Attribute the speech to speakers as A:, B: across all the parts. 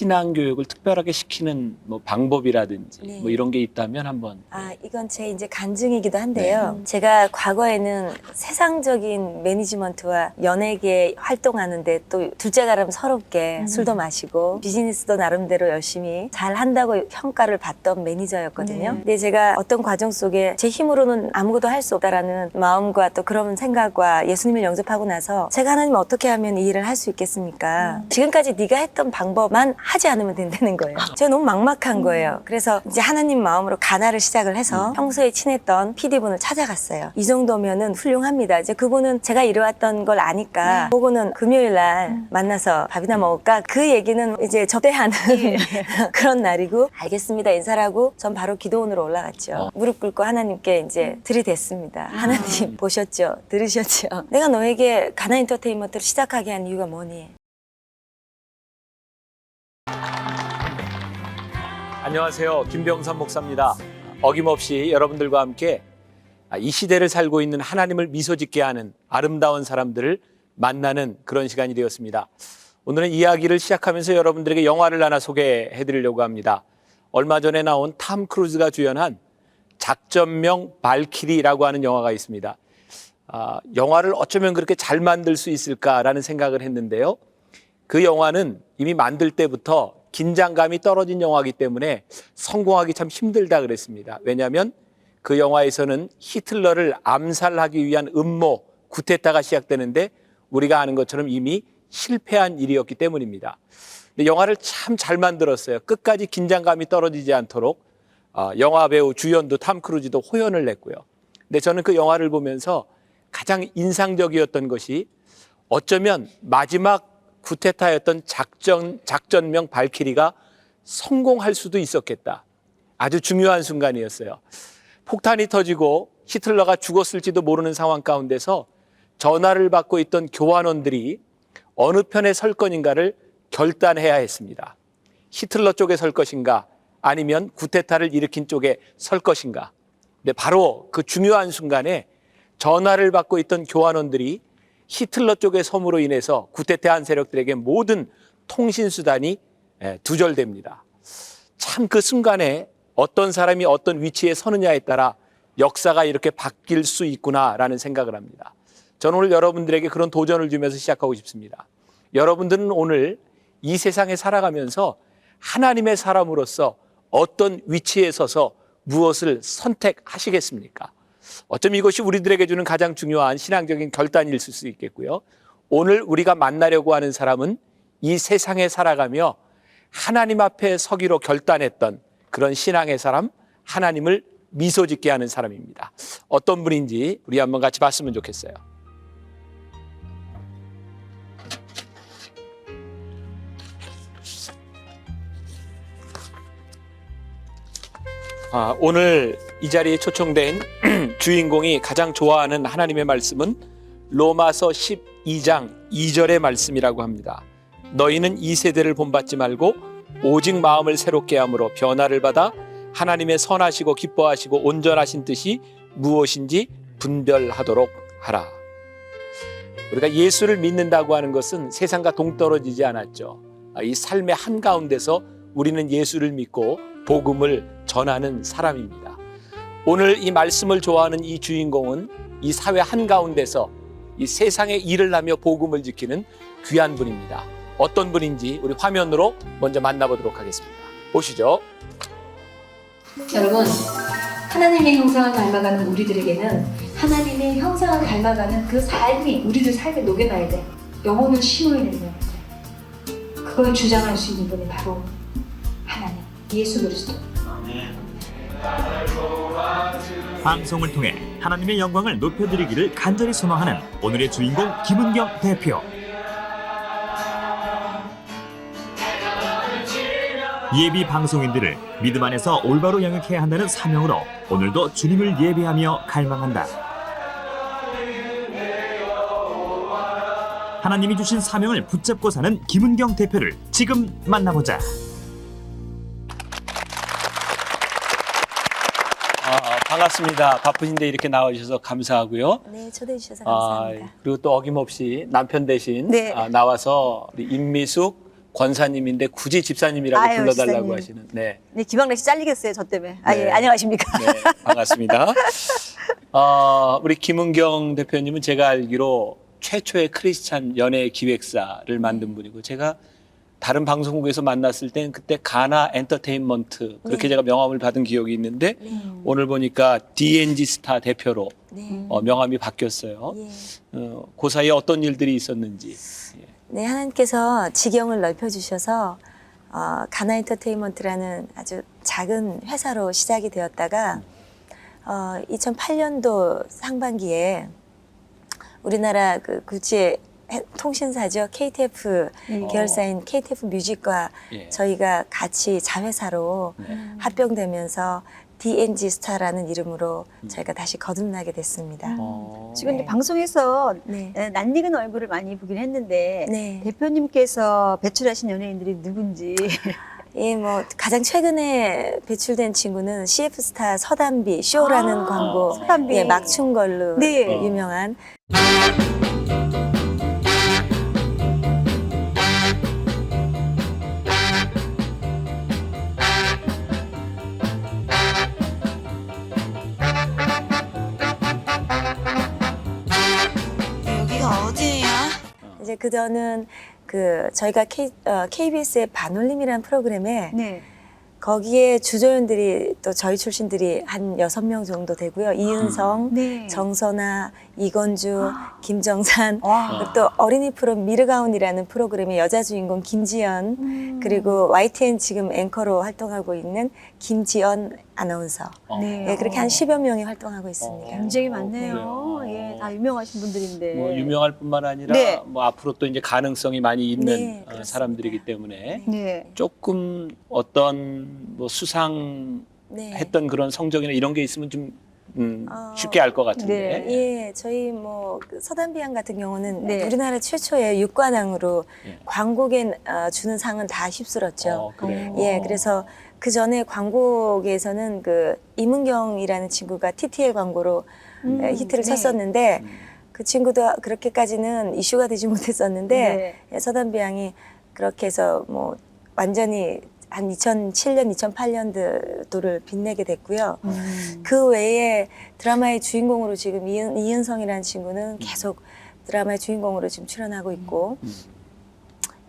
A: 신앙 교육을 특별하게 시키는 뭐 방법이라든지
B: 네.
A: 뭐 이런 게 있다면 한번.
B: 이건 제 이제 간증이기도 한데요. 제가 과거에는 세상적인 매니지먼트와 연예계 활동하는데 또 둘째가라면 서럽게 술도 마시고 비즈니스도 나름대로 열심히 잘 한다고 평가를 받던 매니저였거든요. 근데 제가 어떤 과정 속에 제 힘으로는 아무것도 할 수 없다라는 마음과 또 그런 생각과 예수님을 영접하고 나서 제가 하나님 어떻게 하면 이 일을 할 수 있겠습니까? 지금까지 네가 했던 방법만 하지 않으면 된다는 거예요. 제가 너무 막막한 거예요. 그래서 이제 하나님 마음으로 가나를 시작을 해서 평소에 친했던 PD분을 찾아갔어요. 이 정도면은 훌륭합니다. 이제 그분은 제가 이뤄왔던 걸 아니까 보고는 금요일 날 만나서 밥이나 먹을까? 그 얘기는 이제 접대하는 그런 날이고 알겠습니다. 인사를 하고 전 바로 기도원으로 올라갔죠. 무릎 꿇고 하나님께 이제 들이댔습니다. 하나님 보셨죠? 들으셨죠? 내가 너에게 가나 엔터테인먼트를 시작하게 한 이유가 뭐니?
A: 안녕하세요. 김병선 목사입니다. 어김없이 여러분들과 함께 이 시대를 살고 있는 하나님을 미소짓게 하는 아름다운 사람들을 만나는 그런 시간이 되었습니다. 오늘은 이야기를 시작하면서 여러분들에게 영화를 하나 소개해 드리려고 합니다. 얼마 전에 나온 탐 크루즈가 주연한 작전명 발키리라고 하는 영화가 있습니다. 영화를 어쩌면 그렇게 잘 만들 수 있을까라는 생각을 했는데요. 그 영화는 이미 만들 때부터 긴장감이 떨어진 영화이기 때문에 성공하기 참 힘들다 그랬습니다. 왜냐하면 그 영화에서는 히틀러를 암살하기 위한 음모, 쿠데타가 시작되는데 우리가 아는 것처럼 이미 실패한 일이었기 때문입니다. 근데 영화를 참 잘 만들었어요. 끝까지 긴장감이 떨어지지 않도록 영화 배우 주연도 탐 크루즈도 호연을 냈고요. 근데 저는 그 영화를 보면서 가장 인상적이었던 것이 어쩌면 마지막 쿠데타였던 작전명 발키리가 성공할 수도 있었겠다. 아주 중요한 순간이었어요. 폭탄이 터지고 히틀러가 죽었을지도 모르는 상황 가운데서 전화를 받고 있던 교환원들이 어느 편에 설 것인가를 결단해야 했습니다. 히틀러 쪽에 설 것인가 아니면 쿠데타를 일으킨 쪽에 설 것인가. 근데 바로 그 중요한 순간에 전화를 받고 있던 교환원들이 히틀러 쪽의 섬으로 인해서 쿠데타한 세력들에게 모든 통신수단이 두절됩니다. 참 그 순간에 어떤 사람이 어떤 위치에 서느냐에 따라 역사가 이렇게 바뀔 수 있구나라는 생각을 합니다. 저는 오늘 여러분들에게 그런 도전을 주면서 시작하고 싶습니다. 여러분들은 오늘 이 세상에 살아가면서 하나님의 사람으로서 어떤 위치에 서서 무엇을 선택하시겠습니까? 어쩌면 이것이 우리들에게 주는 가장 중요한 신앙적인 결단일 수 있겠고요. 오늘 우리가 만나려고 하는 사람은 이 세상에 살아가며 하나님 앞에 서기로 결단했던 그런 신앙의 사람, 하나님을 미소짓게 하는 사람입니다. 어떤 분인지 우리 한번 같이 봤으면 좋겠어요. 오늘 이 자리에 초청된 주인공이 가장 좋아하는 하나님의 말씀은 로마서 12장 2절의 말씀이라고 합니다. 너희는 이 세대를 본받지 말고 오직 마음을 새롭게 함으로 변화를 받아 하나님의 선하시고 기뻐하시고 온전하신 뜻이 무엇인지 분별하도록 하라. 우리가 예수를 믿는다고 하는 것은 세상과 동떨어지지 않았죠. 이 삶의 한가운데서 우리는 예수를 믿고 복음을 전하는 사람입니다. 오늘 이 말씀을 좋아하는 이 주인공은 이 사회 한가운데서 이 세상의 일을 하며 복음을 지키는 귀한 분입니다. 어떤 분인지 우리 화면으로 먼저 만나보도록 하겠습니다. 보시죠.
C: 여러분, 하나님의 형상을 닮아가는 우리들에게는 하나님의 형상을 닮아가는 그 삶이 우리들 삶에 녹여놔야 돼. 영혼을 심어야 되는 거야. 그걸 주장할 수 있는 분이 바로 하나님, 예수 그리스도.
D: 방송을 통해 하나님의 영광을 높여드리기를 간절히 소망하는 오늘의 주인공 김은경 대표. 예비 방송인들을 믿음 안에서 올바로 영역해야 한다는 사명으로 오늘도 주님을 예배하며 갈망한다. 하나님이 주신 사명을 붙잡고 사는 김은경 대표를 지금 만나보자.
A: 반갑습니다. 바쁘신데 이렇게 나와주셔서 감사하고요.
B: 네, 초대해 주셔서 감사합니다.
A: 그리고 또 어김없이 남편 대신
B: 네.
A: 나와서 우리 임미숙 권사님인데 굳이 집사님이라고
E: 아유,
A: 불러달라고
E: 집사님.
A: 하시는. 네.
E: 네, 김학래 씨 잘리겠어요, 저 때문에. 아,
A: 네.
E: 예, 안녕하십니까.
A: 네, 반갑습니다. 우리 김은경 대표님은 제가 알기로 최초의 크리스찬 연예 기획사를 만든 분이고 제가 다른 방송국에서 만났을 땐 그때 가나 엔터테인먼트 그렇게 제가 명함을 받은 기억이 있는데 오늘 보니까 D&G 스타 대표로
B: 네.
A: 명함이 바뀌었어요.
B: 예.
A: 그 사이에 어떤 일들이 있었는지.
B: 네, 하나님께서 지경을 넓혀주셔서 가나 엔터테인먼트라는 아주 작은 회사로 시작이 되었다가 2008년도 상반기에 우리나라 그 구찌의 통신사죠. KTF 계열사인 KTF 뮤직과
A: 예.
B: 저희가 같이 자회사로
A: 네.
B: 합병되면서 D&G 스타라는 이름으로 저희가 다시 거듭나게 됐습니다.
E: 지금
B: 네.
E: 방송에서
B: 네.
E: 낯익은 얼굴을 많이 보긴 했는데
B: 네.
E: 대표님께서 배출하신 연예인들이 누군지
B: 예, 뭐 가장 최근에 배출된 친구는 CF 스타 서담비 쇼라는 광고,
E: 서담비.
B: 예, 막춘 걸로
E: 네.
B: 유명한.
F: 여기가 어디예요?
B: 이제 그전은 저희가 KBS의 반올림이라는 프로그램에
E: 네.
B: 거기에 주조연들이 또 저희 출신들이 한 6명 정도 되고요. 이은성,
E: 네.
B: 정선아, 이건주, 김정산,
E: 와.
B: 그리고 또 어린이 프로 미르가운이라는 프로그램의 여자 주인공 김지연, 그리고 YTN 지금 앵커로 활동하고 있는 김지연 아나운서.
E: 네.
B: 네, 그렇게 한 10여 명이 활동하고 있습니다.
E: 굉장히 많네요.
A: 그래요?
E: 예, 다 유명하신 분들인데.
A: 뭐 유명할 뿐만 아니라
E: 네.
A: 뭐 앞으로 또 이제 가능성이 많이 있는
B: 네, 그렇습니다.
A: 사람들이기 때문에
E: 네.
A: 조금 어떤 뭐 수상했던
B: 네.
A: 그런 성적이나 이런 게 있으면 좀
B: 어,
A: 쉽게 알 것 같은데.
E: 네.
B: 예, 저희 그 서담비양 같은 경우는
E: 네.
B: 우리나라 최초의 육관왕으로
A: 예.
B: 광고계 주는 상은 다 휩쓸었죠.
A: 그래요.
B: 예, 그래서 그 전에 광고계에서는 이문경이라는 친구가 TTL 광고로 히트를
E: 네.
B: 쳤었는데 그 친구도 그렇게까지는 이슈가 되지 못했었는데
E: 네.
B: 예, 서담비양이 그렇게 해서 뭐 완전히 한 2007년, 2008년도를 빛내게 됐고요. 그 외에 드라마의 주인공으로 지금 이은성이라는 친구는 계속 드라마의 주인공으로 지금 출연하고 있고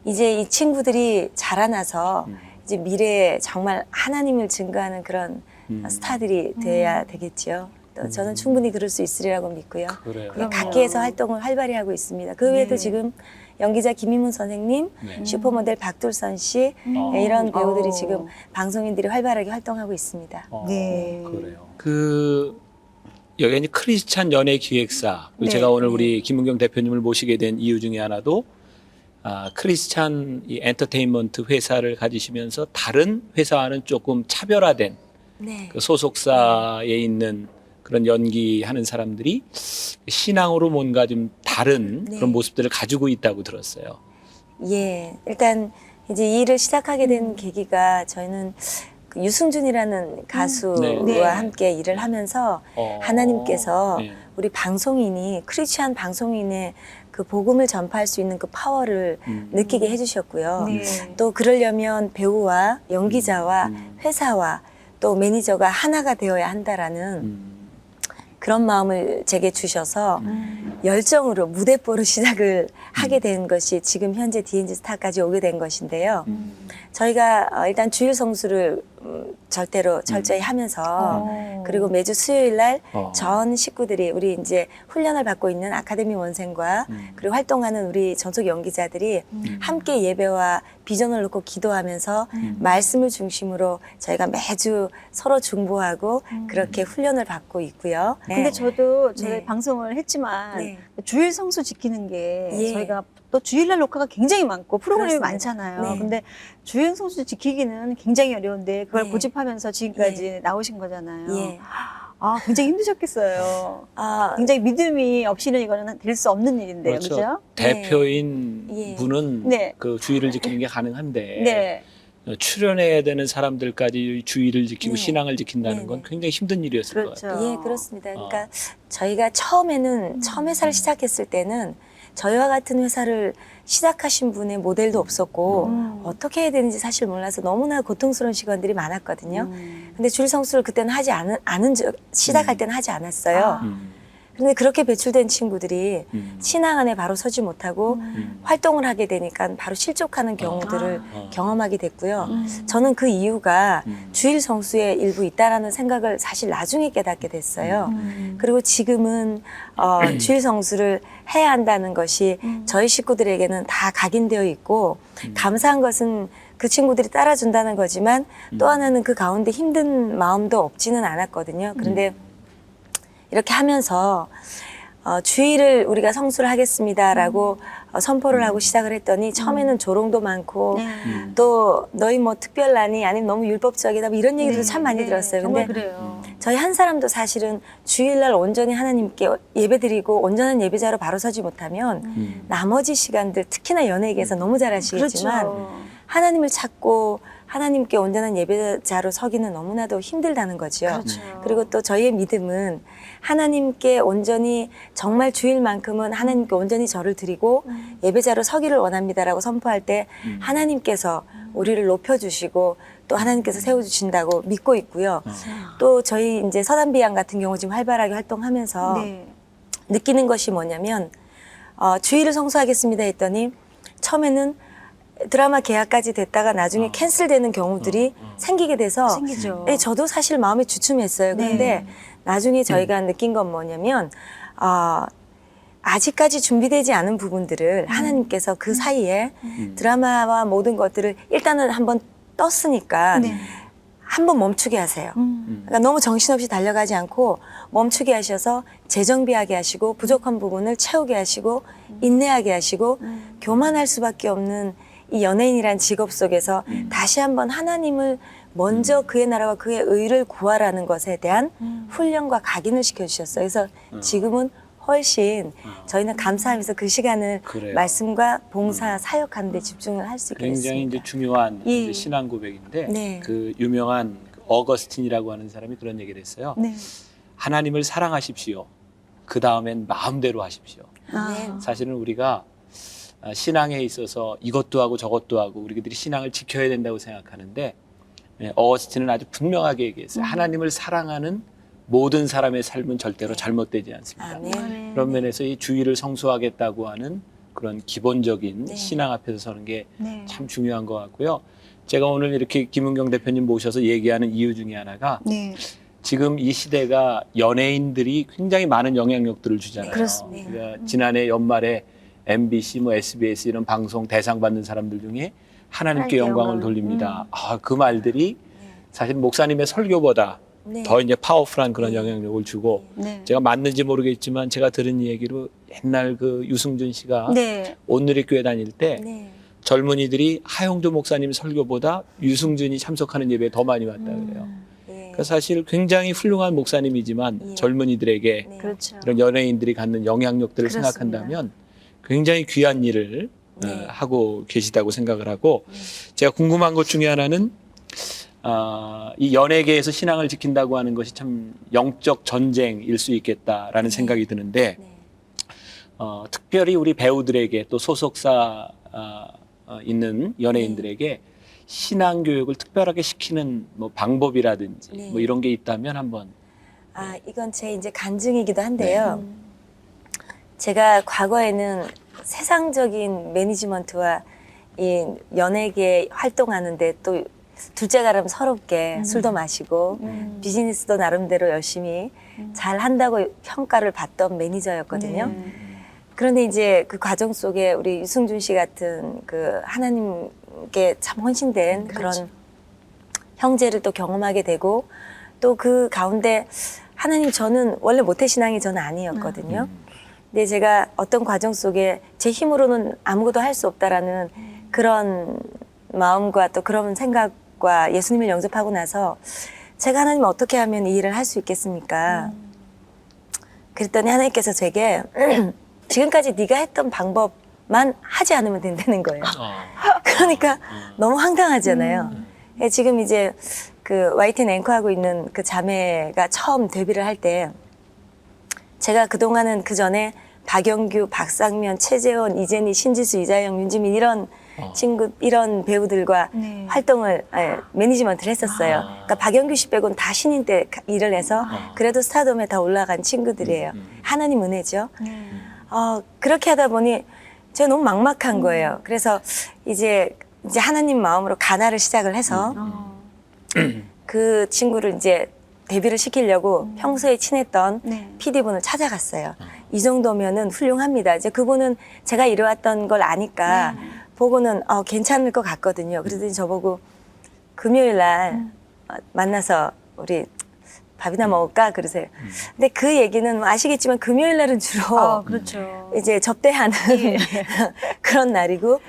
B: 이제 이 친구들이 자라나서 이제 미래에 정말 하나님을 증거하는 그런 스타들이 돼야 되겠죠. 또 저는 충분히 그럴 수 있으리라고 믿고요.
A: 그래요.
B: 예, 각계에서 활동을 활발히 하고 있습니다. 그 외에도
E: 네.
B: 지금 연기자 김희문 선생님,
A: 네.
B: 슈퍼모델 박돌선 씨 예, 이런 배우들이
E: 어.
B: 지금 방송인들이 활발하게 활동하고 있습니다.
E: 네.
A: 그래요. 여기 이제 크리스찬 연예 기획사.
E: 네.
A: 제가 오늘 우리 김은경 대표님을 모시게 된 이유 중에 하나도 크리스찬 이 엔터테인먼트 회사를 가지시면서 다른 회사와는 조금 차별화된
B: 네.
A: 그 소속사에 있는 그런 연기하는 사람들이 신앙으로 뭔가 좀 다른
B: 네.
A: 그런 모습들을 가지고 있다고 들었어요.
B: 예, 일단 이제 이 일을 시작하게 된 계기가 저희는 그 유승준이라는 가수와
A: 네.
B: 함께 일을 하면서 하나님께서
A: 네.
B: 우리 방송인이 크리스찬 방송인의 그 복음을 전파할 수 있는 그 파워를 느끼게 해주셨고요.
E: 네.
B: 또 그러려면 배우와 연기자와 회사와 또 매니저가 하나가 되어야 한다라는 그런 마음을 제게 주셔서 열정으로 무대뽀로 시작을 하게 된 것이 지금 현재 D&G 스타까지 오게 된 것인데요. 저희가 일단 주일 성수를 절대로 철저히 하면서 그리고 매주 수요일 날 전 식구들이 우리 이제 훈련을 받고 있는 아카데미 원생과 그리고 활동하는 우리 전속 연기자들이 함께 예배와 비전을 놓고 기도하면서 말씀을 중심으로 저희가 매주 서로 중보하고 그렇게 훈련을 받고 있고요.
E: 근데
B: 네.
E: 저도 저희
B: 네.
E: 방송을 했지만
B: 네.
E: 주일 성수 지키는 게
B: 예.
E: 저희가 또 주일날 녹화가 굉장히 많고 프로그램이
B: 그렇습니다.
E: 많잖아요.
B: 네.
E: 근데 주일 성수 지키기는 굉장히 어려운데 그걸
B: 네.
E: 고집하면서 지금까지 나오신 거잖아요.
B: 예.
E: 아, 굉장히 힘드셨겠어요.
B: 아,
E: 굉장히 믿음이 없이는 이거는 될 수 없는 일인데요.
A: 그렇죠.
E: 그죠?
A: 대표인
B: 예.
A: 분은
E: 네.
A: 그 주의를 지키는 게 가능한데
E: 네.
A: 출연해야 되는 사람들까지 주의를 지키고
B: 네.
A: 신앙을 지킨다는
B: 네,
A: 건
B: 네.
A: 굉장히 힘든 일이었을 것
E: 그렇죠.
A: 같아요.
B: 예, 그렇습니다. 그러니까 저희가 처음 회사를 시작했을 때는 저희와 같은 회사를 시작하신 분의 모델도 없었고 어떻게 해야 되는지 사실 몰라서 너무나 고통스러운 시간들이 많았거든요. 근데 주일 성수를 그때는 시작할 때는 하지 않았어요. 근데 그렇게 배출된 친구들이 신앙 안에 바로 서지 못하고 활동을 하게 되니까 바로 실족하는 경우들을 경험하게 됐고요. 저는 그 이유가 주일 성수의 일부 있다라는 생각을 사실 나중에 깨닫게 됐어요. 그리고 지금은 주일 성수를 해야 한다는 것이 저희 식구들에게는 다 각인되어 있고 감사한 것은 그 친구들이 따라준다는 거지만 또 하나는 그 가운데 힘든 마음도 없지는 않았거든요. 그런데 이렇게 하면서 주일을 우리가 성수를 하겠습니다라고 선포를 하고 시작을 했더니 처음에는 조롱도 많고 또 너희 뭐 특별하니 아니면 너무 율법적이다 뭐 이런 얘기들도 참 많이 들었어요.
E: 정말
B: 근데
E: 그래요.
B: 저희 한 사람도 사실은 주일날 온전히 하나님께 예배드리고 온전한 예배자로 바로 서지 못하면 나머지 시간들 특히나 연예계에서 너무 잘 아시겠지만
E: 그렇죠.
B: 하나님을 찾고 하나님께 온전한 예배자로 서기는 너무나도 힘들다는 거죠.
E: 그렇죠.
B: 그리고 또 저희의 믿음은 하나님께 온전히 정말 주일만큼은 하나님께 온전히 저를 드리고 예배자로 서기를 원합니다라고 선포할 때 하나님께서 우리를 높여주시고 또 하나님께서 세워주신다고 믿고 있고요. 또 저희 이제 서단비양 같은 경우 지금 활발하게 활동하면서
E: 네.
B: 느끼는 것이 뭐냐면 주일을 성수하겠습니다 했더니 처음에는 드라마 계약까지 됐다가 나중에 캔슬되는 경우들이 생기게 돼서
E: 생기죠.
B: 네, 저도 사실 마음이 주춤했어요.
E: 네.
B: 그런데 나중에 저희가 느낀 건 뭐냐면 아직까지 준비되지 않은 부분들을 하나님께서 그 사이에 드라마와 모든 것들을 일단은 한번 떴으니까
E: 네.
B: 한번 멈추게 하세요. 그러니까 너무 정신없이 달려가지 않고 멈추게 하셔서 재정비하게 하시고 부족한 부분을 채우게 하시고 인내하게 하시고 교만할 수밖에 없는 이 연예인이란 직업 속에서 다시 한번 하나님을 먼저 그의 나라와 그의 의를 구하라는 것에 대한 훈련과 각인을 시켜주셨어요. 그래서 지금은 훨씬 저희는 감사하면서 그 시간을
A: 그래요.
B: 말씀과 봉사, 사역하는 데 집중을 할 수 있게
A: 굉장히
B: 됐습니다.
A: 이제 중요한
E: 예.
A: 이제 신앙 고백인데
B: 네.
A: 그 유명한 어거스틴이라고 하는 사람이 그런 얘기를 했어요.
E: 네.
A: 하나님을 사랑하십시오. 그 다음엔 마음대로 하십시오.
B: 네.
A: 사실은 우리가 신앙에 있어서 이것도 하고 저것도 하고 우리들이 신앙을 지켜야 된다고 생각하는데 어거스틴은 아주 분명하게 얘기했어요. 하나님을 사랑하는 모든 사람의 삶은 절대로 잘못되지 않습니다.
B: 아멘.
A: 그런 면에서 이 주의를 성수하겠다고 하는 그런 기본적인
B: 네.
A: 신앙 앞에서 서는 게
E: 네.
A: 참 중요한 것 같고요. 제가 오늘 이렇게 김은경 대표님 모셔서 얘기하는 이유 중에 하나가
E: 네.
A: 지금 이 시대가 연예인들이 굉장히 많은 영향력들을 주잖아요.
B: 그렇습니다.
A: 우리가 지난해 연말에 MBC, 뭐 SBS 이런 방송 대상 받는 사람들 중에 하나님께
E: 하나님께
A: 영광을
E: 영광을.
A: 돌립니다. 그 말들이 사실 목사님의 설교보다
B: 네.
A: 더 이제 파워풀한 그런 영향력을 주고
E: 네.
A: 제가 맞는지 모르겠지만 제가 들은 얘기로 옛날 그 유승준 씨가
E: 네.
A: 온누리 교회 다닐 때
B: 네.
A: 젊은이들이 하용조 목사님 설교보다 유승준이 참석하는 예배에 더 많이 왔다 그래요.
B: 네.
A: 그러니까 사실 굉장히 훌륭한 목사님이지만
B: 예.
A: 젊은이들에게
B: 네.
E: 그렇죠.
A: 이런 연예인들이 갖는 영향력들을
E: 그렇습니다.
A: 생각한다면 굉장히 귀한 일을
B: 네.
A: 하고 계시다고 생각을 하고 제가 궁금한 것 중에 하나는 이 연예계에서 신앙을 지킨다고 하는 것이 참 영적 전쟁일 수 있겠다라는 생각이 드는데
B: 네.
A: 특별히 우리 배우들에게 또 소속사 있는 연예인들에게 신앙 교육을 특별하게 시키는 뭐 방법이라든지
B: 네.
A: 뭐 이런 게 있다면 한번
B: 이건 제 이제 간증이기도 한데요. 제가 과거에는 세상적인 매니지먼트와 이 연예계 활동하는데 또 둘째가라면 서럽게 술도 마시고 비즈니스도 나름대로 열심히 잘 한다고 평가를 받던 매니저였거든요.
E: 네.
B: 그런데 이제 그 과정 속에 우리 유승준 씨 같은 그 하나님께 참 헌신된 그런 형제를 또 경험하게 되고 또 그 가운데 하나님 저는 원래 모태신앙이 저는 아니었거든요. 근데 제가 어떤 과정 속에 제 힘으로는 아무것도 할 수 없다라는 그런 마음과 또 그런 생각과 예수님을 영접하고 나서 제가 하나님 어떻게 하면 이 일을 할 수 있겠습니까? 그랬더니 하나님께서 제게 지금까지 네가 했던 방법만 하지 않으면 된다는 거예요. 그러니까 너무 황당하잖아요. 지금 이제 그 YTN 앵커하고 있는 그 자매가 처음 데뷔를 할 때 제가 그동안은 그 전에 박영규, 박상면, 최재원, 이재니, 신지수, 이자영, 윤지민 이런 친구 이런 배우들과
E: 네.
B: 활동을 매니지먼트를 했었어요. 그러니까 박영규 씨 빼고는 다 신인 때 일을 해서 그래도 스타덤에 다 올라간 친구들이에요. 하나님 은혜죠.
E: 네.
B: 그렇게 하다 보니 제가 너무 막막한 거예요. 그래서 이제 하나님 마음으로 가나를 시작을 해서 그 친구를 이제 데뷔를 시키려고 평소에 친했던
E: 네.
B: PD분을 찾아갔어요. 이 정도면은 훌륭합니다. 이제 그분은 제가 이뤄왔던 걸 아니까 보고는 괜찮을 것 같거든요. 그러더니 저보고 금요일 날 만나서 우리 밥이나 먹을까 그러세요. 근데 그 얘기는 뭐 아시겠지만 금요일 날은 주로
E: 그렇죠.
B: 이제 접대하는 그런 날이고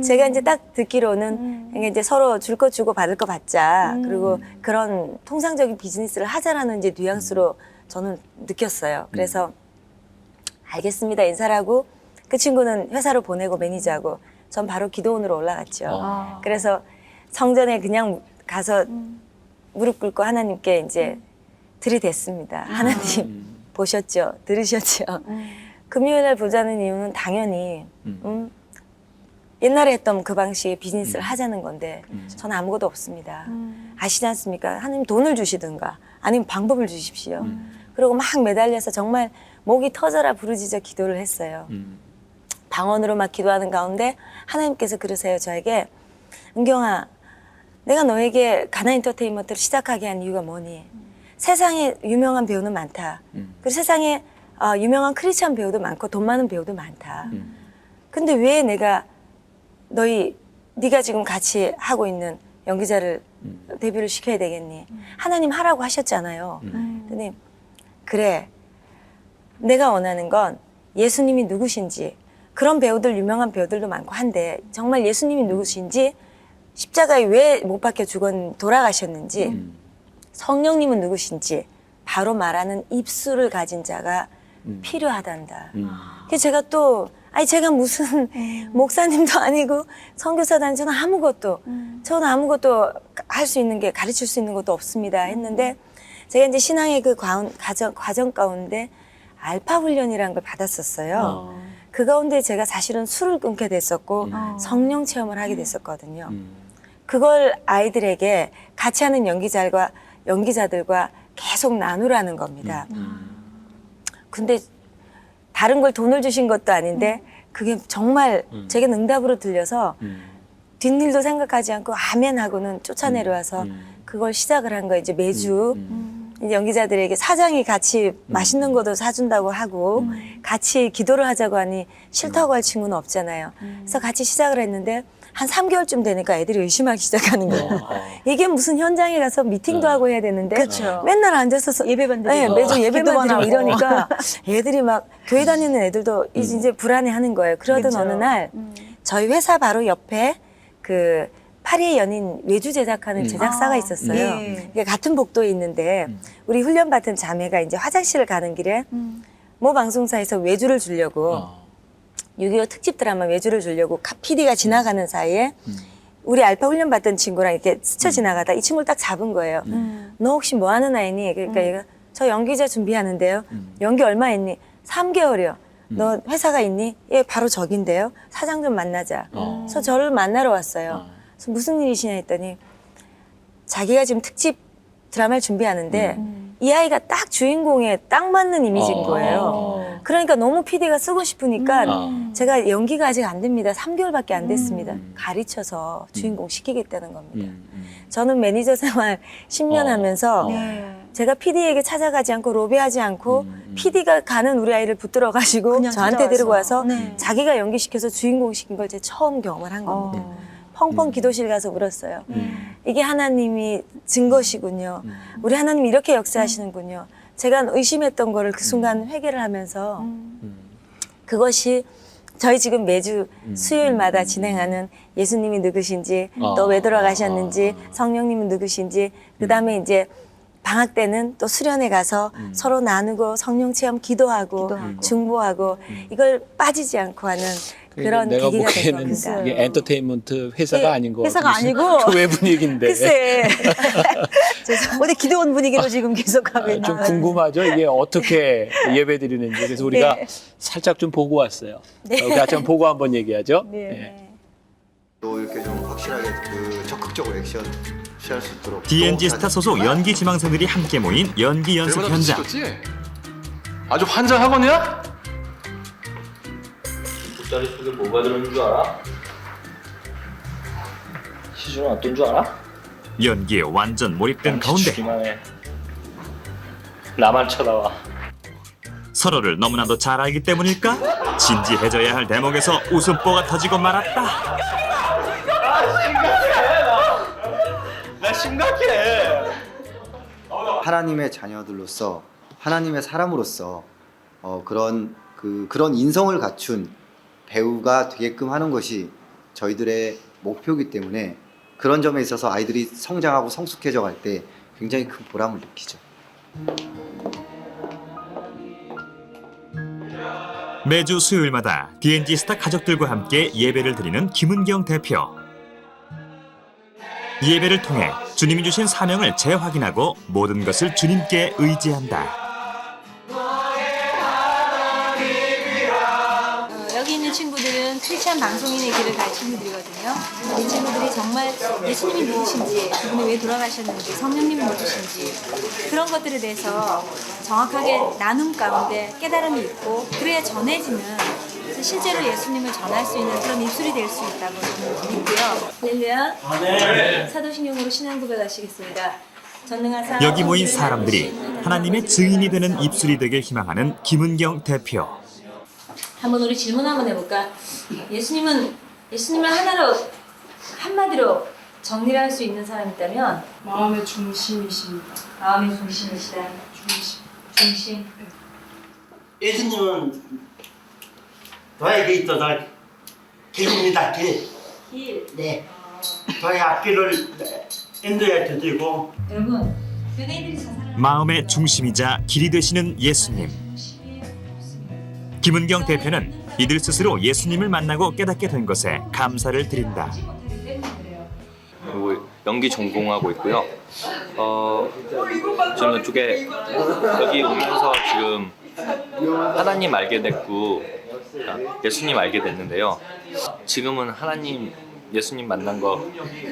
B: 제가 이제 딱 듣기로는 이제 서로 줄 거 주고 받을 거 받자 그리고 그런 통상적인 비즈니스를 하자라는 이제 뉘앙스로 저는 느꼈어요. 그래서 알겠습니다 인사를 하고 그 친구는 회사로 보내고 매니저하고 전 바로 기도원으로 올라갔죠. 그래서 성전에 그냥 가서 무릎 꿇고 하나님께 이제 들이댔습니다. 하나님 보셨죠? 들으셨죠? 금요일 날 보자는 이유는 당연히 옛날에 했던 그 방식의 비즈니스를 하자는 건데 저는 아무것도 없습니다. 아시지 않습니까? 하나님 돈을 주시든가 아니면 방법을 주십시오. 그리고 막 매달려서 정말 목이 터져라 부르짖어 기도를 했어요. 방언으로 막 기도하는 가운데 하나님께서 그러세요. 저에게 은경아 내가 너에게 가나 엔터테인먼트를 시작하게 한 이유가 뭐니? 세상에 유명한 배우는 많다. 그리고 세상에 유명한 크리스찬 배우도 많고 돈 많은 배우도 많다. 근데 왜 내가 네가 지금 같이 하고 있는 연기자를 데뷔를 시켜야 되겠니? 하나님 하라고 하셨잖아요. 근데 그래 내가 원하는 건 예수님이 누구신지 그런 배우들 유명한 배우들도 많고 한데 정말 예수님이 누구신지 십자가에 왜 못 박혀 돌아가셨는지 성령님은 누구신지 바로 말하는 입술을 가진 자가 필요하단다. 그래서 제가 또 제가 무슨 목사님도 아니고 선교사도 아니고 저는 아무것도 할 수 있는 게 가르칠 수 있는 것도 없습니다 했는데 제가 이제 신앙의 그 과정 가운데 알파 훈련이라는 걸 받았었어요. 그 가운데 제가 사실은 술을 끊게 됐었고 성령 체험을 하게 됐었거든요. 그걸 아이들에게 같이 하는 연기자들과 계속 나누라는 겁니다. 근데 다른 걸 돈을 주신 것도 아닌데 그게 정말 제게 응답으로 들려서 뒷일도 생각하지 않고 아멘 하고는 쫓아내려와서 그걸 시작을 한 거예요. 이제 매주 이제 연기자들에게 사장이 같이 맛있는 것도 사준다고 하고 같이 기도를 하자고 하니 싫다고 할 친구는 없잖아요. 그래서 같이 시작을 했는데 한 3개월쯤 되니까 애들이 의심하기 시작하는 거예요. 이게 무슨 현장에 가서 미팅도 하고 해야 되는데
E: 그렇죠.
B: 맨날 앉아서
E: 예배만 드리고
B: 매주 예배만
E: 기도만
B: 드리고
E: 하고.
B: 이러니까 애들이 막 교회 다니는 애들도 이제 불안해하는 거예요. 그러던
E: 그렇죠.
B: 어느 날 저희 회사 바로 옆에 그 파리의 연인 외주 제작하는 제작사가 있었어요.
E: 네.
B: 이게 같은 복도에 있는데 우리 훈련받은 자매가 이제 화장실을 가는 길에 모 방송사에서 외주를 주려고 6.25 특집 드라마 외주를 주려고 PD가 지나가는 사이에 우리 알파 훈련 받던 친구랑 이렇게 스쳐 지나가다 이 친구를 딱 잡은 거예요. 너 혹시 뭐 하는 아이니? 그러니까 얘가 저 연기자 준비하는데요. 연기 얼마 했니? 3개월이요. 너 회사가 있니? 예, 바로 저긴데요. 사장 좀 만나자. 그래서 저를 만나러 왔어요. 그래서 무슨 일이시냐 했더니 자기가 지금 특집 드라마를 준비하는데 이 아이가 딱 주인공에 딱 맞는 이미지인 거예요. 그러니까 너무 PD가 쓰고 싶으니까 제가 연기가 아직 안 됩니다. 3개월밖에 안 됐습니다. 가르쳐서 주인공 시키겠다는 겁니다. 저는 매니저 생활 10년 하면서
E: 네.
B: 제가 PD에게 찾아가지 않고 로비하지 않고 PD가 가는 우리 아이를 붙들어 가지고
E: 그냥
B: 저한테
E: 찾아와서.
B: 데리고 와서
E: 네.
B: 자기가 연기시켜서 주인공 시킨 걸 제가 처음 경험을 한 겁니다. 펑펑 기도실 가서 울었어요. 이게 하나님이 증거시군요. 우리 하나님이 이렇게 역사하시는군요. 제가 의심했던 거를 그 순간 회개를 하면서 그것이 저희 지금 매주 수요일마다 진행하는 예수님이 누구신지 또 왜 돌아가셨는지 성령님은 누구신지 그다음에 이제 방학 때는 또 수련회 가서 서로 나누고 성령 체험 기도하고 중보하고 이걸 빠지지 않고 하는 그런
A: 내가
B: 계기가 된
A: 보기에는
B: 겁니다.
A: 이게 엔터테인먼트 회사가
E: 예,
A: 아닌 거
E: 회사가 아니고
A: 교회 분위기인데
E: 글쎄 어디 기도원 분위기로 지금 계속하고 있는
A: 좀
E: 것 같아요.
A: 궁금하죠. 이게 어떻게 예배 드리는지. 그래서 우리가
E: 네.
A: 살짝 좀 보고 왔어요. 같이 한번 보고 한번 얘기하죠.
E: 네.
A: 예.
F: 또 이렇게 좀 확실하게 적극적으로 액션 취할 수 있도록
D: DNG 스타 소속 연기 지망생들이 함께 모인 연기 연습 현장.
G: 아주 환장하거냐?
H: 돗자리 속에 뭐가 들어있는 줄 알아? 시주는 어떤 줄 알아?
D: 연기에 완전 몰입된 가운데
H: 주기만 해. 나만 쳐다봐.
D: 서로를 너무나도 잘 알기 때문일까? 진지해져야 할 대목에서 웃음보가 터지고 말았다.
H: 나 심각해.
F: 하나님의 자녀들로서 하나님의 사람으로서 그런 인성을 갖춘 배우가 되게끔 하는 것이 저희들의 목표이기 때문에 그런 점에 있어서 아이들이 성장하고 성숙해져 갈 때 굉장히 큰 보람을 느끼죠.
D: 매주 수요일마다 DNG 스타 가족들과 함께 예배를 드리는 김은경 대표. 예배를 통해 주님이 주신 사명을 재확인하고 모든 것을 주님께 의지한다.
C: 여기 있는 친구들은 크리스찬 방송인의 길을 갈 친구들이거든요. 이 친구들이 정말 예수님이 누구신지, 그분이 왜 돌아가셨는지, 성령님이 누구신지 그런 것들에 대해서 정확하게 나눔 가운데 깨달음이 있고 그래야 전해지는 실제로 예수님을 전할 수 있는 그런 입술이 될 수 있다고 저는 믿고요. 할렐루야. 사도신경으로 신앙 고백하시겠습니다. 전능하사
D: 여기 모인 사람들이 하나님의 증인이 되는 입술이 되길 희망하는 김은경 대표.
C: 한번 우리 질문 한번 해볼까? 예수님을 하나로 한마디로 정리를 할 수 있는 사람이 있다면
I: 마음의 중심이십니다.
C: 마음의 중심이시다. 중심.
J: 예수님은 저에게 있어서 길입니다. 길. 네. 저의 앞길을 인도해 주시고.
C: 여러분, 연예인들이 저 사람
D: 마음의 중심이자 길이 되시는 예수님. 김은경 대표는 이들 스스로 예수님을 만나고 깨닫게 된 것에 감사를 드린다.
H: 그리고 연기 전공하고 있고요. 저는 이쪽에 여기 오면서 지금 하나님 알게 됐고 예수님 알게 됐는데요. 지금은 하나님, 예수님 만난 거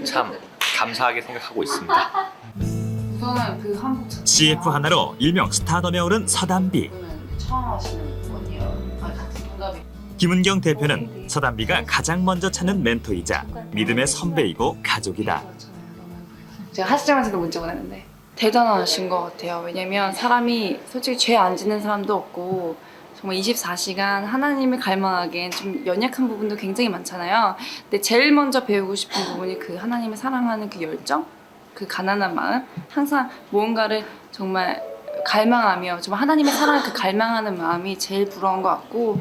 H: 참 감사하게 생각하고 있습니다.
I: 우선은 그 한국
D: CF 하나로 일명 스타덤에 오른 서담비.
I: 자체는 처음 하시는 분이에요. 같은 동갑이.
D: 김은경 대표는 서담비가 가장 먼저 찾는 멘토이자 믿음의 선배이고 가족이다.
I: 제가 하시자마자도 문자 보냈는데 대단하신 것 같아요. 왜냐면 사람이 솔직히 죄 안 짓는 사람도 없고 정말 24시간 하나님을 갈망하기엔 좀 연약한 부분도 굉장히 많잖아요. 근데 제일 먼저 배우고 싶은 부분이 그 하나님을 사랑하는 그 열정, 그 가난한 마음, 항상 무언가를 정말 갈망하며 정말 하나님의 사랑을 그 갈망하는 마음이 제일 부러운 것 같고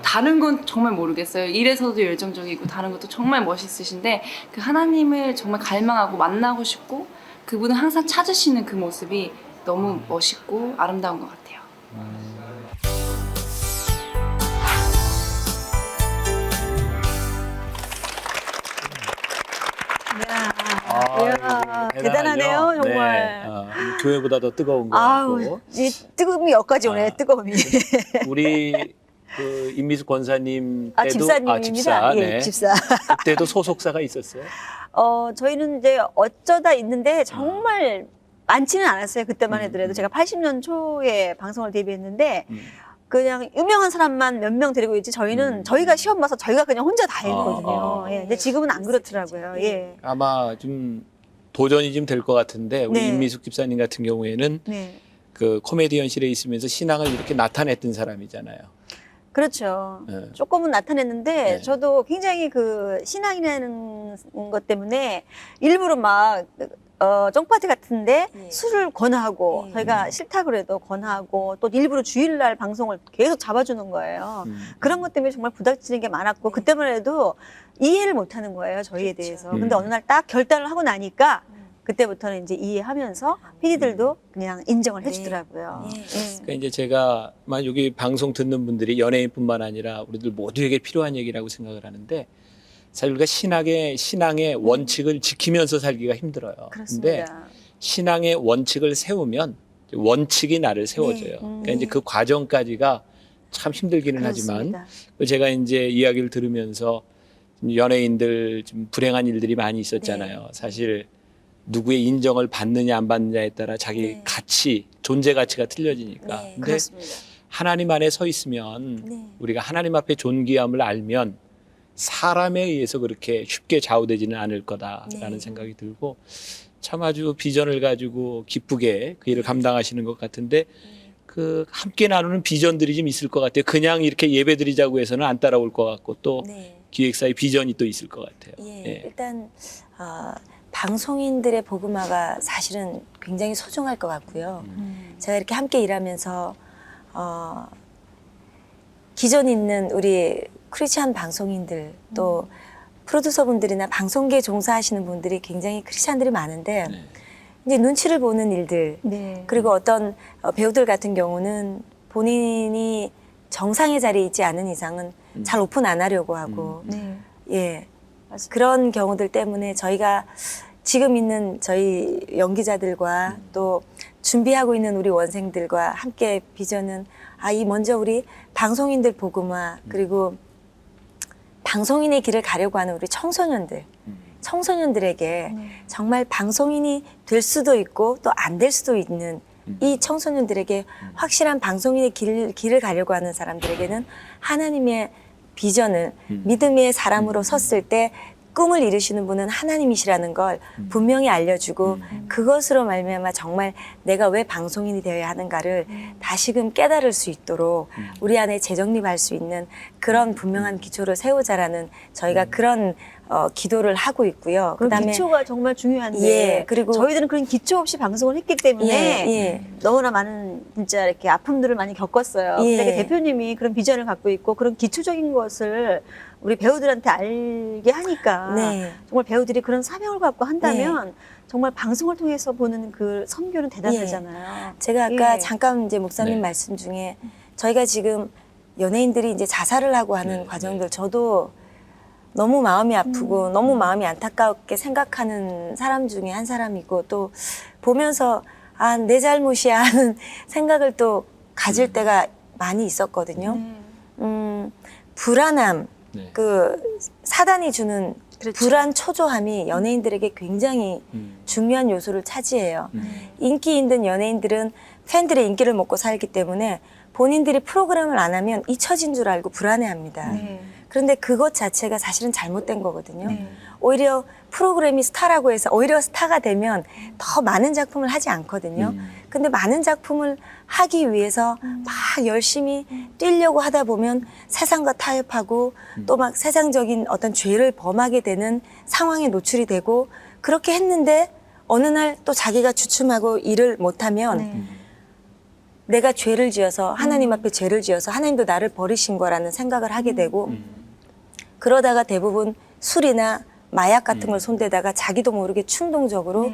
I: 다른 건 정말 모르겠어요. 일에서도 열정적이고 다른 것도 정말 멋있으신데 그 하나님을 정말 갈망하고 만나고 싶고 그분을 항상 찾으시는 그 모습이 너무 멋있고 아름다운 것 같아요.
E: 이야, 대단하네요, 정말.
A: 네. 교회보다 더 뜨거운 거
E: 아우,
A: 같고.
E: 이 뜨거움이 여기까지 오네, 뜨거움이.
A: 우리 그 임미숙 권사님 때도
E: 집사님입니다.
A: 집사,
E: 예,
A: 네.
E: 집사.
A: 그때도 소속사가 있었어요.
E: 저희는 이제 어쩌다 있는데 정말 많지는 않았어요. 그때만 해더라도 제가 80년 초에 방송을 데뷔했는데 그냥 유명한 사람만 몇 명 데리고 있지 저희는 저희가 시험 봐서 저희가 그냥 혼자 다 했거든요. 예. 근데 지금은 안 그렇더라고요. 예.
A: 아마 좀 도전이 좀 될 것 같은데 우리
E: 네.
A: 임미숙 집사님 같은 경우에는
E: 네.
A: 그 코미디언실에 있으면서 신앙을 이렇게 나타냈던 사람이잖아요.
E: 그렇죠.
A: 네.
E: 조금은 나타냈는데
A: 네.
E: 저도 굉장히 그 신앙이라는 것 때문에 일부러 막 쫑파티 같은데
B: 네.
E: 술을 권하고
B: 네.
E: 저희가 싫다 그래도 권하고 또 일부러 주일날 방송을 계속 잡아주는 거예요. 그런 것 때문에 정말 부닥치는 게 많았고 그때만 해도 이해를 못하는 거예요 저희에 대해서. 근데 어느 날 딱 결단을 하고 나니까 그때부터는 이제 이해하면서 PD들도 그냥 인정을 해주더라고요.
B: 네.
A: 그러니까 이제 제가 여기 방송 듣는 분들이 연예인뿐만 아니라 우리들 모두에게 필요한 얘기라고 생각을 하는데 사실 우리가 신앙의 원칙을 지키면서 살기가 힘들어요. 근데
E: 그렇습니다.
A: 신앙의 원칙을 세우면 원칙이 나를 세워줘요. 그러니까 이제 그 과정까지가 참 힘들기는 하지만
E: 그렇습니다.
A: 제가 이제 이야기를 들으면서 연예인들 좀 불행한 일들이 많이 있었잖아요. 사실 누구의 인정을 받느냐 안 받느냐에 따라 자기
B: 네.
A: 가치, 존재 가치가 틀려지니까.
B: 네.
A: 근데
E: 그렇습니다.
A: 하나님 안에 서 있으면
B: 네.
A: 우리가 하나님 앞에 존귀함을 알면 사람에 의해서 그렇게 쉽게 좌우되지는 않을 거다라는
B: 네.
A: 생각이 들고 참 아주 비전을 가지고 기쁘게 그 일을 감당하시는 것 같은데 그 함께 나누는 비전들이 좀 있을 것 같아요. 그냥 이렇게 예배드리자고 해서는 안 따라올 것 같고 또
B: 네.
A: 기획사의 비전이 또 있을 것 같아요.
B: 예,
A: 예.
B: 일단 방송인들의 복음화가 사실은 굉장히 소중할 것 같고요. 제가 이렇게 함께 일하면서 기존 있는 우리 크리스찬 방송인들 또 프로듀서분들이나 방송계 종사하시는 분들이 굉장히 크리스찬들이 많은데
A: 네.
B: 이제 눈치를 보는 일들
E: 네.
B: 그리고 어떤 배우들 같은 경우는 본인이 정상의 자리에 있지 않은 이상은 잘 오픈 안 하려고 하고
E: 네.
B: 예 그런 경우들 때문에 저희가 지금 있는 저희 연기자들과 또 준비하고 있는 우리 원생들과 함께 비전은 이 먼저 우리 방송인들 복음화 그리고 방송인의 길을 가려고 하는 우리 청소년들에게 정말 방송인이 될 수도 있고 또 안 될 수도 있는 이 청소년들에게 확실한 방송인의 길을 가려고 하는 사람들에게는 하나님의 비전을 믿음의 사람으로 섰을 때 꿈을 이루시는 분은 하나님이시라는 걸 분명히 알려주고 그것으로 말미암아 정말 내가 왜 방송인이 되어야 하는가를 다시금 깨달을 수 있도록 우리 안에 재정립할 수 있는 그런 분명한 기초를 세우자라는 저희가 그런 기도를 하고 있고요.
E: 그 기초가 정말 중요한데
B: 예, 그리고
E: 저희들은 그런 기초 없이 방송을 했기 때문에
B: 예.
E: 너무나 많은 진짜 이렇게 아픔들을 많이 겪었어요.
B: 예.
E: 근데 대표님이 그런 비전을 갖고 있고 그런 기초적인 것을 우리 배우들한테 알게 하니까
B: 네.
E: 정말 배우들이 그런 사명을 갖고 한다면 정말 방송을 통해서 보는 그 선교는 대단하잖아요.
B: 제가 아까
E: 예.
B: 잠깐 이제 목사님
A: 네.
B: 말씀 중에 저희가 지금 연예인들이 이제 자살을 하고 하는 과정들 저도 너무 마음이 아프고 너무 마음이 안타깝게 생각하는 사람 중에 한 사람이고 또 보면서 내 잘못이야 하는 생각을 또 가질 때가 많이 있었거든요. 불안함,
A: 네.
B: 그 사단이 주는
E: 그렇죠.
B: 불안 초조함이 연예인들에게 굉장히 중요한 요소를 차지해요. 인기 있는 연예인들은 팬들의 인기를 먹고 살기 때문에 본인들이 프로그램을 안 하면 잊혀진 줄 알고 불안해합니다. 그런데 그것 자체가 사실은 잘못된 거거든요. 오히려 프로그램이 스타라고 해서 오히려 스타가 되면 더 많은 작품을 하지 않거든요. 근데 많은 작품을 하기 위해서 막 열심히 뛰려고 하다 보면 세상과 타협하고 또 막 세상적인 어떤 죄를 범하게 되는 상황에 노출이 되고 그렇게 했는데 어느 날 또 자기가 주춤하고 일을 못하면 내가 죄를 지어서 하나님 앞에 죄를 지어서 하나님도 나를 버리신 거라는 생각을 하게 되고 그러다가 대부분 술이나 마약 같은 걸 손대다가 자기도 모르게 충동적으로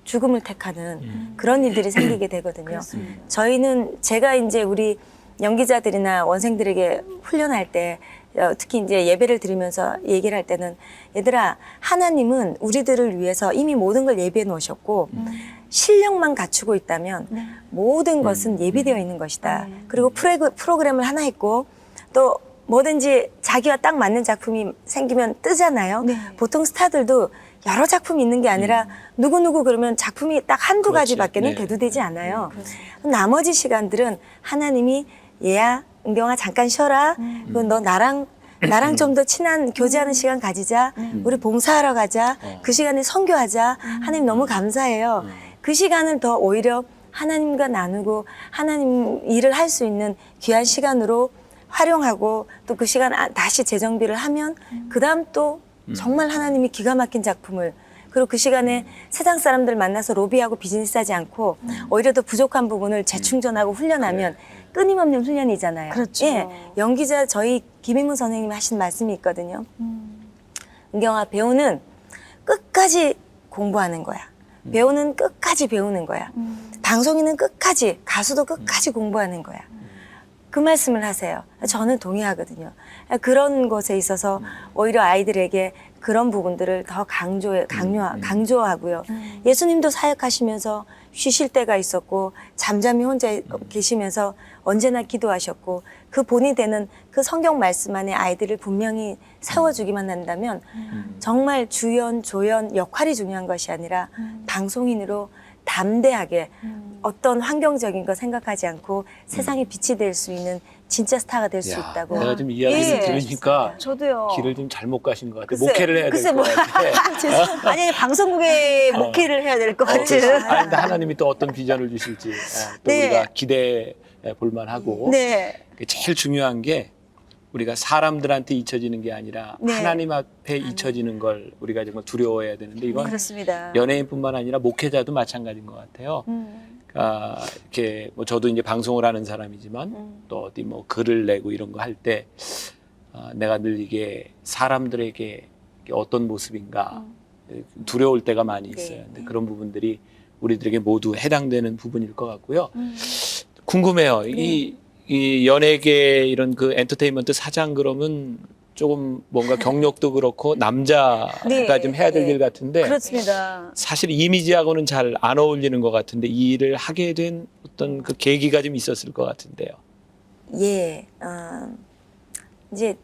B: 죽음을 택하는 그런 일들이 생기게 되거든요. 저희는 제가 이제 우리 연기자들이나 원생들에게 훈련할 때 특히 이제 예배를 드리면서 얘기를 할 때는 얘들아 하나님은 우리들을 위해서 이미 모든 걸 예비해 놓으셨고 실력만 갖추고 있다면 모든 것은 예비되어 있는 것이다. 그리고 프로그램을 하나 했고 또 뭐든지 자기와 딱 맞는 작품이 생기면 뜨잖아요. 보통 스타들도 여러 작품이 있는 게 아니라 누구누구 그러면 작품이 딱 한두
A: 그렇지.
B: 가지밖에는
A: 네.
B: 대두되지 않아요. 나머지 시간들은 하나님이 얘야 은경아 잠깐 쉬어라. 너 나랑 좀 더 친한 교제하는 시간 가지자. 우리 봉사하러 가자. 그 시간에 선교하자. 하나님 너무 감사해요. 그 시간을 더 오히려 하나님과 나누고 하나님 일을 할 수 있는 귀한 시간으로 활용하고 또 그 시간 다시 재정비를 하면 그 다음 또 정말 하나님이 기가 막힌 작품을 그리고 그 시간에 세상 사람들 만나서 로비하고 비즈니스하지 않고 오히려 더 부족한 부분을 재충전하고 훈련하면 끊임없는 훈련이잖아요.
E: 그렇죠.
B: 예, 연기자 저희 김인문 선생님이 하신 말씀이 있거든요. 은경아 배우는 끝까지 공부하는 거야. 배우는 끝까지 배우는 거야. 방송인은 끝까지, 가수도 끝까지 공부하는 거야. 그 말씀을 하세요. 저는 동의하거든요. 그런 것에 있어서 오히려 아이들에게 그런 부분들을 더 강조하고요. 예수님도 사역하시면서 쉬실 때가 있었고 잠잠히 혼자 계시면서 언제나 기도하셨고 그 본이 되는 그 성경 말씀 안에 아이들을 분명히 세워주기만 한다면 정말 주연, 조연 역할이 중요한 것이 아니라 방송인으로 담대하게 어떤 환경적인 거 생각하지 않고 세상에 빛이 될 수 있는 진짜 스타가 될 수
A: 야,
B: 있다고.
A: 내가 좀 이야기를
E: 예.
A: 들으니까
E: 저도요.
A: 길을 좀 잘못 가신 것 같아.
E: 글쎄,
A: 목회를 해야 될
E: 글쎄
A: 것 같아.
E: 아니 방송국에 목회를 해야 될 것 같은.
A: 아니, 근데 하나님이 또 어떤 비전을 주실지 또
E: 네.
A: 우리가 기대해 볼 만하고
E: 네.
A: 제일 중요한 게 우리가 사람들한테 잊혀지는 게 아니라
E: 네.
A: 하나님 앞에 잊혀지는 걸 우리가 정말 두려워해야 되는데 이건
E: 그렇습니다.
A: 연예인뿐만 아니라 목회자도 마찬가지인 것 같아요. 이렇게 뭐 저도 이제 방송을 하는 사람이지만 또 어디 뭐 글을 내고 이런 거 할 때 내가 늘 이게 사람들에게 이게 어떤 모습인가 두려울 때가 많이 있어요. 근데 그런 부분들이 우리들에게 모두 해당되는 부분일 것 같고요. 궁금해요. 이 연예계 이런 그 엔터테인먼트 사장 그러면 조금 뭔가 경력도 그렇고 남자가
E: 네.
A: 좀 해야 될
E: 네.
A: 일 같은데
E: 그렇습니다.
A: 사실 이미지하고는 잘 안 어울리는 것 같은데 이 일을 하게 된 어떤 그 계기가 좀 있었을 것 같은데요.
B: 예, 이제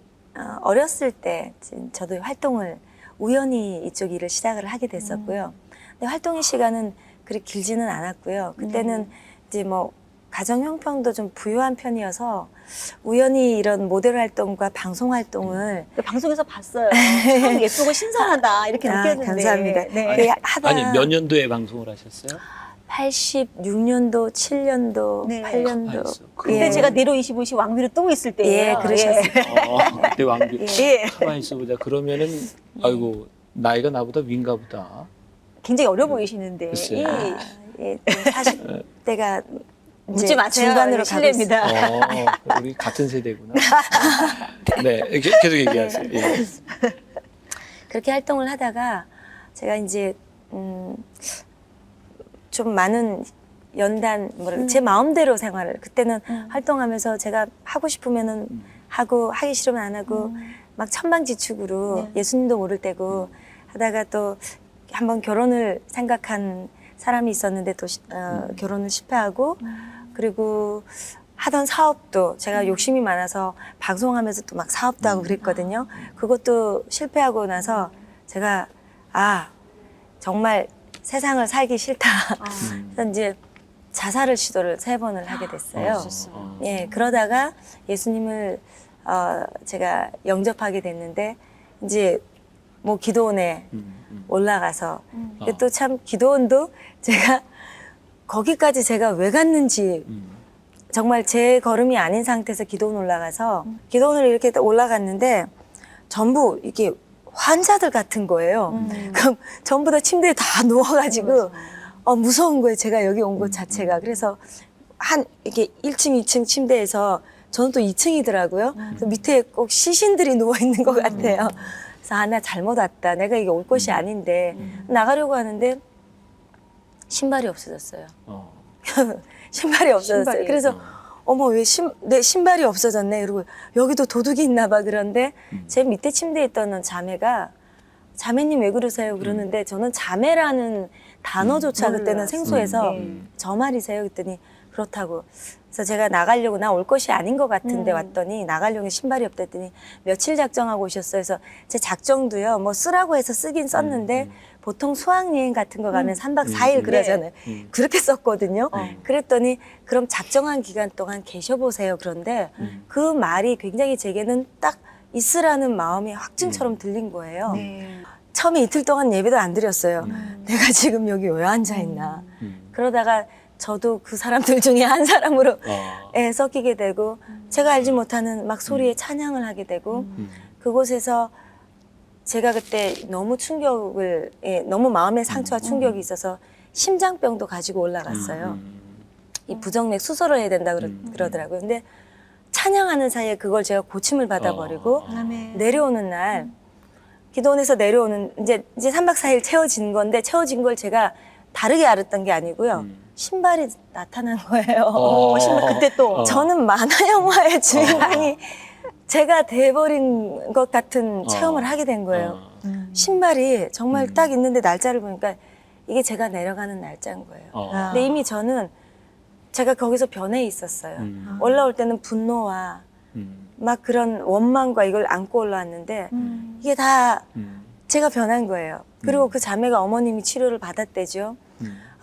B: 어렸을 때 저도 활동을 우연히 이쪽 일을 시작을 하게 됐었고요. 근데 활동의 시간은 그렇게 길지는 않았고요. 그때는 이제 뭐 가정 형편도 좀 부유한 편이어서 우연히 이런 모델 활동과 방송 활동을
E: 방송에서 봤어요. 참 예쁘고 신선하다 이렇게 느꼈는데.
B: 감사합니다.
E: 네.
B: 네, 하다
A: 아니 몇 년도에 방송을 하셨어요?
B: 86년도, 7년도,
E: 네.
B: 8년도.
E: 그때
B: 예.
E: 제가 네로 25시 왕비로 뜨고 있을 때예요.
B: 예, 그러셨어요.
A: 그때 왕비.
E: 예.
A: 가만히 있어보자. 그러면은 아이고 나이가 나보다 윈가 보다.
E: 굉장히 어려 보이시는데.
A: 글쎄요.
E: 예.
B: 예, 40대가
E: 묻지 마세요.
B: 중간으로 가고
E: 실례입니다.
A: 우리 같은 세대구나. 네, 계속 얘기하세요. 예.
B: 그렇게 활동을 하다가 제가 이제 좀 많은 연단 제 마음대로 생활을 그때는 활동하면서 제가 하고 싶으면은 하고 하기 싫으면 안 하고 막 천방지축으로 예수님도 모를 때고 하다가 또 한번 결혼을 생각한 사람이 있었는데 또 결혼을 실패하고 그리고 하던 사업도 제가 욕심이 많아서 방송하면서 또 막 사업도 하고 그랬거든요. 그것도 실패하고 나서 제가 정말 세상을 살기 싫다. 그래서 이제 자살을 시도를 3번을 하게 됐어요. 예, 그러다가 예수님을 제가 영접하게 됐는데 이제 뭐 기도원에 올라가서 또 참 기도원도 제가 거기까지 제가 왜 갔는지 정말 제 걸음이 아닌 상태에서 기도원 올라가서 기도원을 이렇게 올라갔는데 전부 이게 환자들 같은 거예요. 그럼 전부 다 침대에 다 누워가지고 무서운 거예요. 제가 여기 온 것 자체가. 그래서 이렇게 1층, 2층 침대에서 저는 또 2층이더라고요. 그래서 밑에 꼭 시신들이 누워 있는 것 같아요. 그래서 나 잘못 왔다. 내가 이게 올 곳이 아닌데 나가려고 하는데 신발이 없어졌어요. 신발이 없어졌어요. 그래서 어머 왜 내 신발이 없어졌네 이러고 여기도 도둑이 있나 봐. 그런데 제 밑에 침대에 있던 자매가 자매님 왜 그러세요 그러는데 저는 자매라는 단어조차 그때는 생소해서 저 말이세요 그랬더니 그렇다고. 그래서 제가 나가려고 나 올 것이 아닌 것 같은데 왔더니 나가려고 신발이 없다 했더니 며칠 작정하고 오셨어요. 그래서 제 작정도요 뭐 쓰라고 해서 쓰긴 썼는데 보통 수학여행 같은 거 가면 3박 4일 그러잖아요. 그렇게 썼거든요. 그랬더니 그럼 작정한 기간 동안 계셔보세요. 그런데 그 말이 굉장히 제게는 딱 있으라는 마음이 확증처럼 들린 거예요. 처음에 이틀 동안 예배도 안 드렸어요. 내가 지금 여기 왜 앉아있나. 그러다가 저도 그 사람들 중에 한 사람으로 섞이게 되고 제가 알지 못하는 막 소리에 찬양을 하게 되고 그곳에서 제가 그때 너무 충격을 너무 마음의 상처와 충격이 있어서 심장병도 가지고 올라갔어요. 이 부정맥 수술을 해야 된다 그러더라고요. 근데 찬양하는 사이에 그걸 제가 고침을 받아버리고 내려오는 날 기도원에서 내려오는 이제 3박 4일 채워진 건데 채워진 걸 제가 다르게 알았던 게 아니고요. 신발이 나타난 거예요.
E: 신발 그때 또.
B: 저는 만화 영화의 주인공이 제가 돼버린 것 같은 체험을 하게 된 거예요. 신발이 정말 딱 있는데 날짜를 보니까 이게 제가 내려가는 날짜인 거예요. 근데 이미 저는 제가 거기서 변해 있었어요. 올라올 때는 분노와 막 그런 원망과 이걸 안고 올라왔는데 이게 다 제가 변한 거예요. 그리고 그 자매가 어머님이 치료를 받았대죠.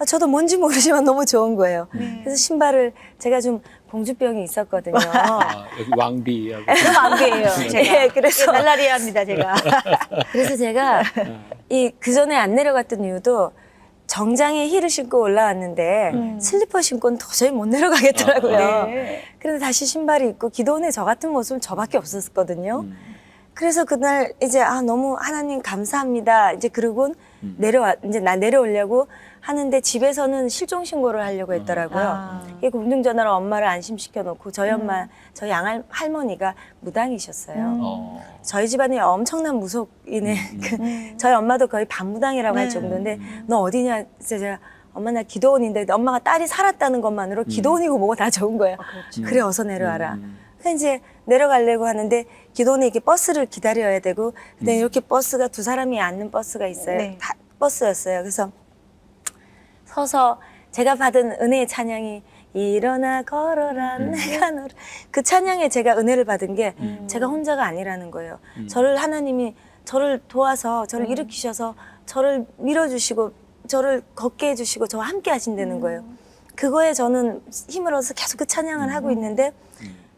B: 저도 뭔지 모르지만 너무 좋은 거예요. 그래서 신발을 제가 좀 공주병이 있었거든요.
A: 여기 왕비하고.
E: 그럼 안 돼요.
B: 예, 그래서
E: 날라리야 합니다, 제가.
B: 그래서 제가 그 전에 안 내려갔던 이유도 정장에 힐을 신고 올라왔는데 슬리퍼 신고는 도저히 못 내려가겠더라고요.
E: 네.
B: 그래서 다시 신발이 있고 기도원에 저 같은 모습은 저밖에 없었거든요. 그래서 그날 이제 너무 하나님 감사합니다. 이제 그러고 이제 나 내려오려고 하는데 집에서는 실종 신고를 하려고 했더라고요. 이게 공중전화로 엄마를 안심시켜 놓고 저희 엄마, 저희 할머니가 무당이셨어요. 저희 집안이 엄청난 무속이네. 저희 엄마도 거의 반무당이라고 할 정도인데 너 어디냐? 그래서 제가 엄마 나 기도원인데 엄마가 딸이 살았다는 것만으로 기도원이고 뭐고 다 좋은 거예요. 그래 어서 내려와라. 그래서 이제 내려가려고 하는데 기도원에 이렇게 버스를 기다려야 되고 근데 이렇게 버스가 두 사람이 앉는 버스가 있어요.
E: 네.
B: 다 버스였어요. 그래서 서서 제가 받은 은혜의 찬양이 일어나 걸어라 내가 너를 그 찬양에 제가 은혜를 받은 게 제가 혼자가 아니라는 거예요. 하나님이 저를 도와서 저를 일으키셔서 저를 밀어주시고 저를 걷게 해주시고 저와 함께 하신다는 거예요. 그거에 저는 힘을 얻어서 계속 그 찬양을 하고 있는데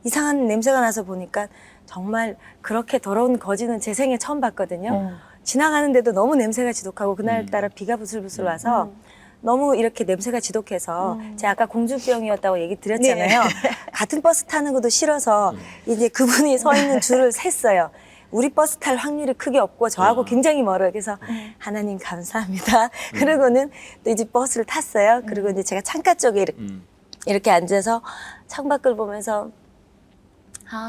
B: 이상한 냄새가 나서 보니까 정말 그렇게 더러운 거지는 제 생에 처음 봤거든요. 지나가는데도 너무 냄새가 지독하고 그날따라 비가 부슬부슬 와서 너무 이렇게 냄새가 지독해서 제가 아까 공주병이었다고 얘기 드렸잖아요. 같은 버스 타는 것도 싫어서 이제 그분이 서 있는 줄을 셌어요. 우리 버스 탈 확률이 크게 없고 저하고 굉장히 멀어요. 그래서 하나님 감사합니다. 그러고는 또 이제 버스를 탔어요. 그리고 이제 제가 창가 쪽에 이렇게 앉아서 창밖을 보면서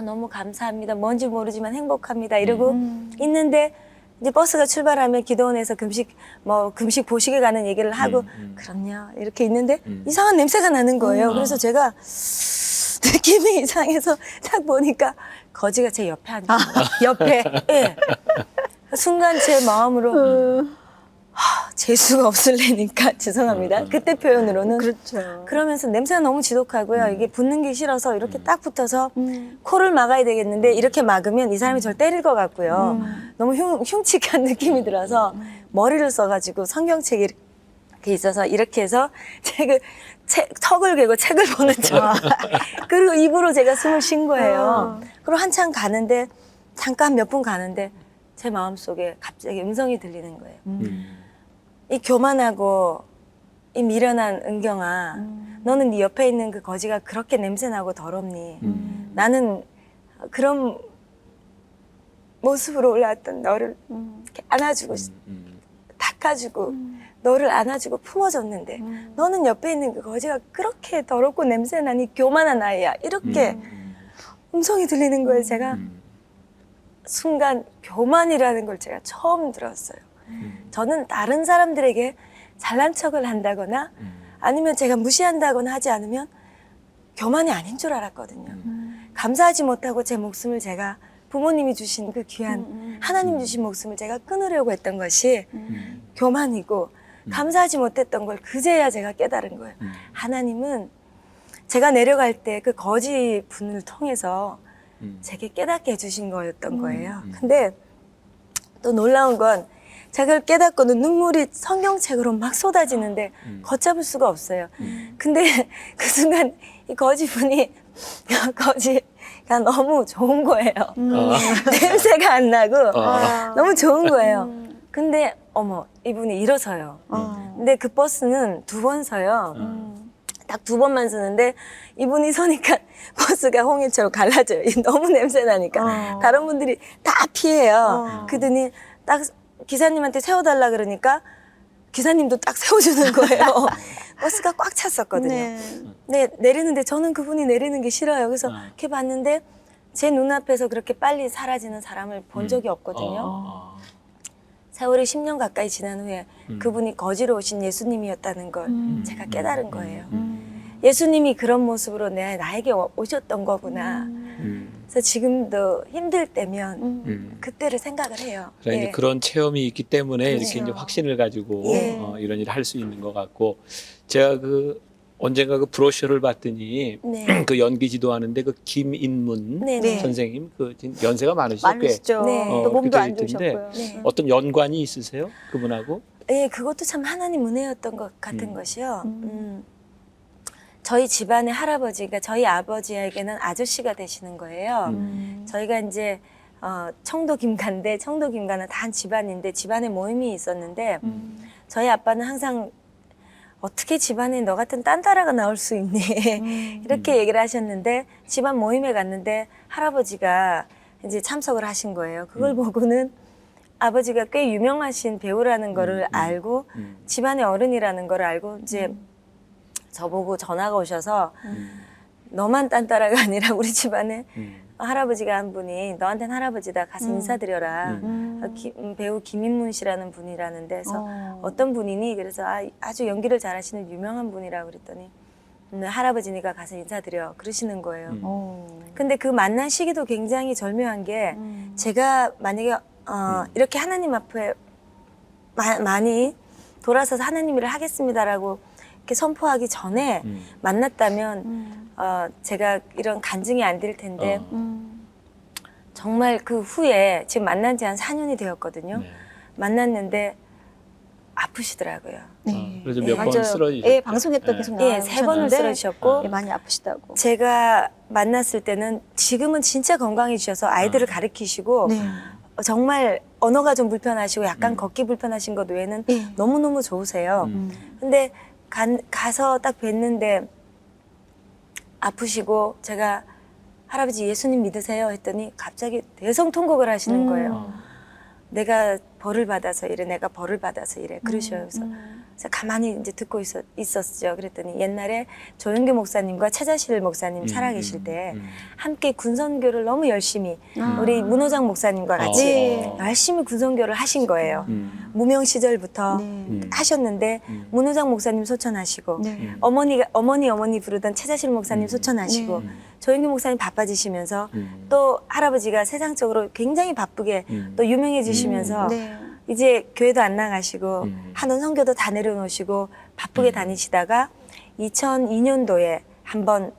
B: 너무 감사합니다. 뭔지 모르지만 행복합니다. 이러고 있는데 이제 버스가 출발하면 기도원에서 금식 보시게 가는 얘기를 하고 그럼요 이렇게 있는데 이상한 냄새가 나는 거예요. 그래서 제가 느낌이 이상해서 딱 보니까 거지가 제 옆에 앉은 거예요. 옆에. 예. 순간 제 마음으로 재수가 없을래니까 죄송합니다. 그때 표현으로는.
E: 그렇죠.
B: 그러면서 냄새가 너무 지독하고요. 이게 붙는 게 싫어서 이렇게 딱 붙어서 코를 막아야 되겠는데 이렇게 막으면 이 사람이 저를 때릴 것 같고요. 너무 흉측한 느낌이 들어서 머리를 써가지고 성경책이 이렇게 있어서 이렇게 해서 턱을 괴고 책을 보는 척. 그리고 입으로 제가 숨을 쉰 거예요. 그리고 한참 가는데 잠깐 몇 분 가는데 제 마음속에 갑자기 음성이 들리는 거예요. 이 교만하고 이 미련한 은경아, 너는 네 옆에 있는 그 거지가 그렇게 냄새나고 더럽니? 나는 그런 모습으로 올라왔던 너를 이렇게 안아주고 닦아주고 너를 안아주고 품어줬는데 너는 옆에 있는 그 거지가 그렇게 더럽고 냄새나니 교만한 아이야. 이렇게 음성이 들리는 거예요. 제가 순간 교만이라는 걸 제가 처음 들었어요. 저는 다른 사람들에게 잘난 척을 한다거나 아니면 제가 무시한다거나 하지 않으면 교만이 아닌 줄 알았거든요. 감사하지 못하고 제 목숨을 제가 부모님이 주신 그 귀한 하나님 주신 목숨을 제가 끊으려고 했던 것이 교만이고 감사하지 못했던 걸 그제야 제가 깨달은 거예요. 하나님은 제가 내려갈 때 그 거지 분을 통해서 제게 깨닫게 해주신 거였던 거예요. 근데 또 놀라운 건 제가 깨닫고는 눈물이 성경책으로 막 쏟아지는데 걷잡을 수가 없어요. 근데 그 순간 이 거지분이 거지가 너무 좋은 거예요. 냄새가 안 나고 너무 좋은 거예요. 근데 어머 이분이 일어서요. 근데 그 버스는 2번 서요. 딱 2번만 서는데 이분이 서니까 버스가 홍일처럼 갈라져요. 너무 냄새 나니까 다른 분들이 다 피해요. 그러더니 딱 기사님한테 세워달라 그러니까 기사님도 딱 세워주는 거예요. 버스가 꽉 찼었거든요. 네, 내리는데 저는 그분이 내리는 게 싫어요. 그래서 이렇게 봤는데 제 눈앞에서 그렇게 빨리 사라지는 사람을 본 적이 없거든요. 세월이 10년 가까이 지난 후에 그분이 거지로 오신 예수님이었다는 걸 제가 깨달은 거예요. 예수님이 그런 모습으로 나에게 오셨던 거구나. 그래서 지금도 힘들 때면 그때를 생각을 해요.
A: 그러니까
B: 예.
A: 그런 체험이 있기 때문에
B: 그렇죠.
A: 이렇게 이제 확신을 가지고
B: 예.
A: 이런 일을 할 수 있는 것 같고, 제가 언젠가 그 브로셔를 봤더니
B: 네.
A: 그 연기 지도하는데 그 김인문
B: 네.
A: 선생님 그 연세가 많으시죠? 꽤.
E: 많으시죠.
B: 네.
E: 또 몸도 안
A: 그렇게 돼 있던데
E: 좋으셨고요.
B: 네.
A: 어떤 연관이 있으세요? 그분하고?
B: 예, 그것도 참 하나님 은혜였던 것 같은 것이요. 저희 집안의 할아버지가 저희 아버지에게는 아저씨가 되시는 거예요. 저희가 이제 청도 김가인데 청도 김가는 다 한 집안인데 집안에 모임이 있었는데 저희 아빠는 항상 어떻게 집안에 너 같은 딴따라가 나올 수 있니? 이렇게 얘기를 하셨는데 집안 모임에 갔는데 할아버지가 이제 참석을 하신 거예요. 그걸 보고는 아버지가 꽤 유명하신 배우라는 거를 알고 집안의 어른이라는 걸 알고 이제 저보고 전화가 오셔서 너만 딴따라가 아니라 우리 집안에 할아버지가 한 분이 너한테는 할아버지다 가서 인사드려라. 배우 김인문 씨라는 분이라는데 그래서 어떤 분이니? 그래서 아주 연기를 잘하시는 유명한 분이라고 그랬더니 할아버지니까 가서 인사드려 그러시는 거예요. 근데 그 만난 시기도 굉장히 절묘한 게 제가 만약에 이렇게 하나님 앞에 많이 돌아서서 하나님 일을 하겠습니다라고 이렇게 선포하기 전에 만났다면 제가 이런 간증이 안 될 텐데 정말 그 후에 지금 만난 지 한 4년이 되었거든요.
A: 네.
B: 만났는데 아프시더라고요.
A: 그래서 몇 번
E: 맞아요.
A: 쓰러지셨죠?
E: 예, 방송에도 계속
B: 예, 3번을 쓰러지셨고
E: 예, 많이 아프시다고.
B: 제가 만났을 때는 지금은 진짜 건강해지셔서 아이들을 가르치시고
E: 네.
B: 정말 언어가 좀 불편하시고 약간 걷기 불편하신 것 외에는
E: 예.
B: 너무너무 좋으세요. 근데 가서 딱 뵀는데 아프시고 제가 할아버지 예수님 믿으세요? 했더니 갑자기 대성통곡을 하시는 거예요. 내가 벌을 받아서 이래, 내가 벌을 받아서 이래. 그러셔요. 그래서 가만히 이제 듣고 있었죠. 그랬더니 옛날에 조영규 목사님과 최자실 목사님 살아계실 때 함께 군선교를 너무 열심히 우리 문호장 목사님과 같이 열심히 군선교를 하신 거예요. 무명 시절부터 하셨는데 문호장 목사님 소천하시고 어머니 부르던 최자실 목사님 소천하시고 조영규 목사님 바빠지시면서 또 할아버지가 세상적으로 굉장히 바쁘게 또 유명해지시면서 이제 교회도 안 나가시고 하는 선교도 다 내려놓으시고 바쁘게 다니시다가 2002년도에 한번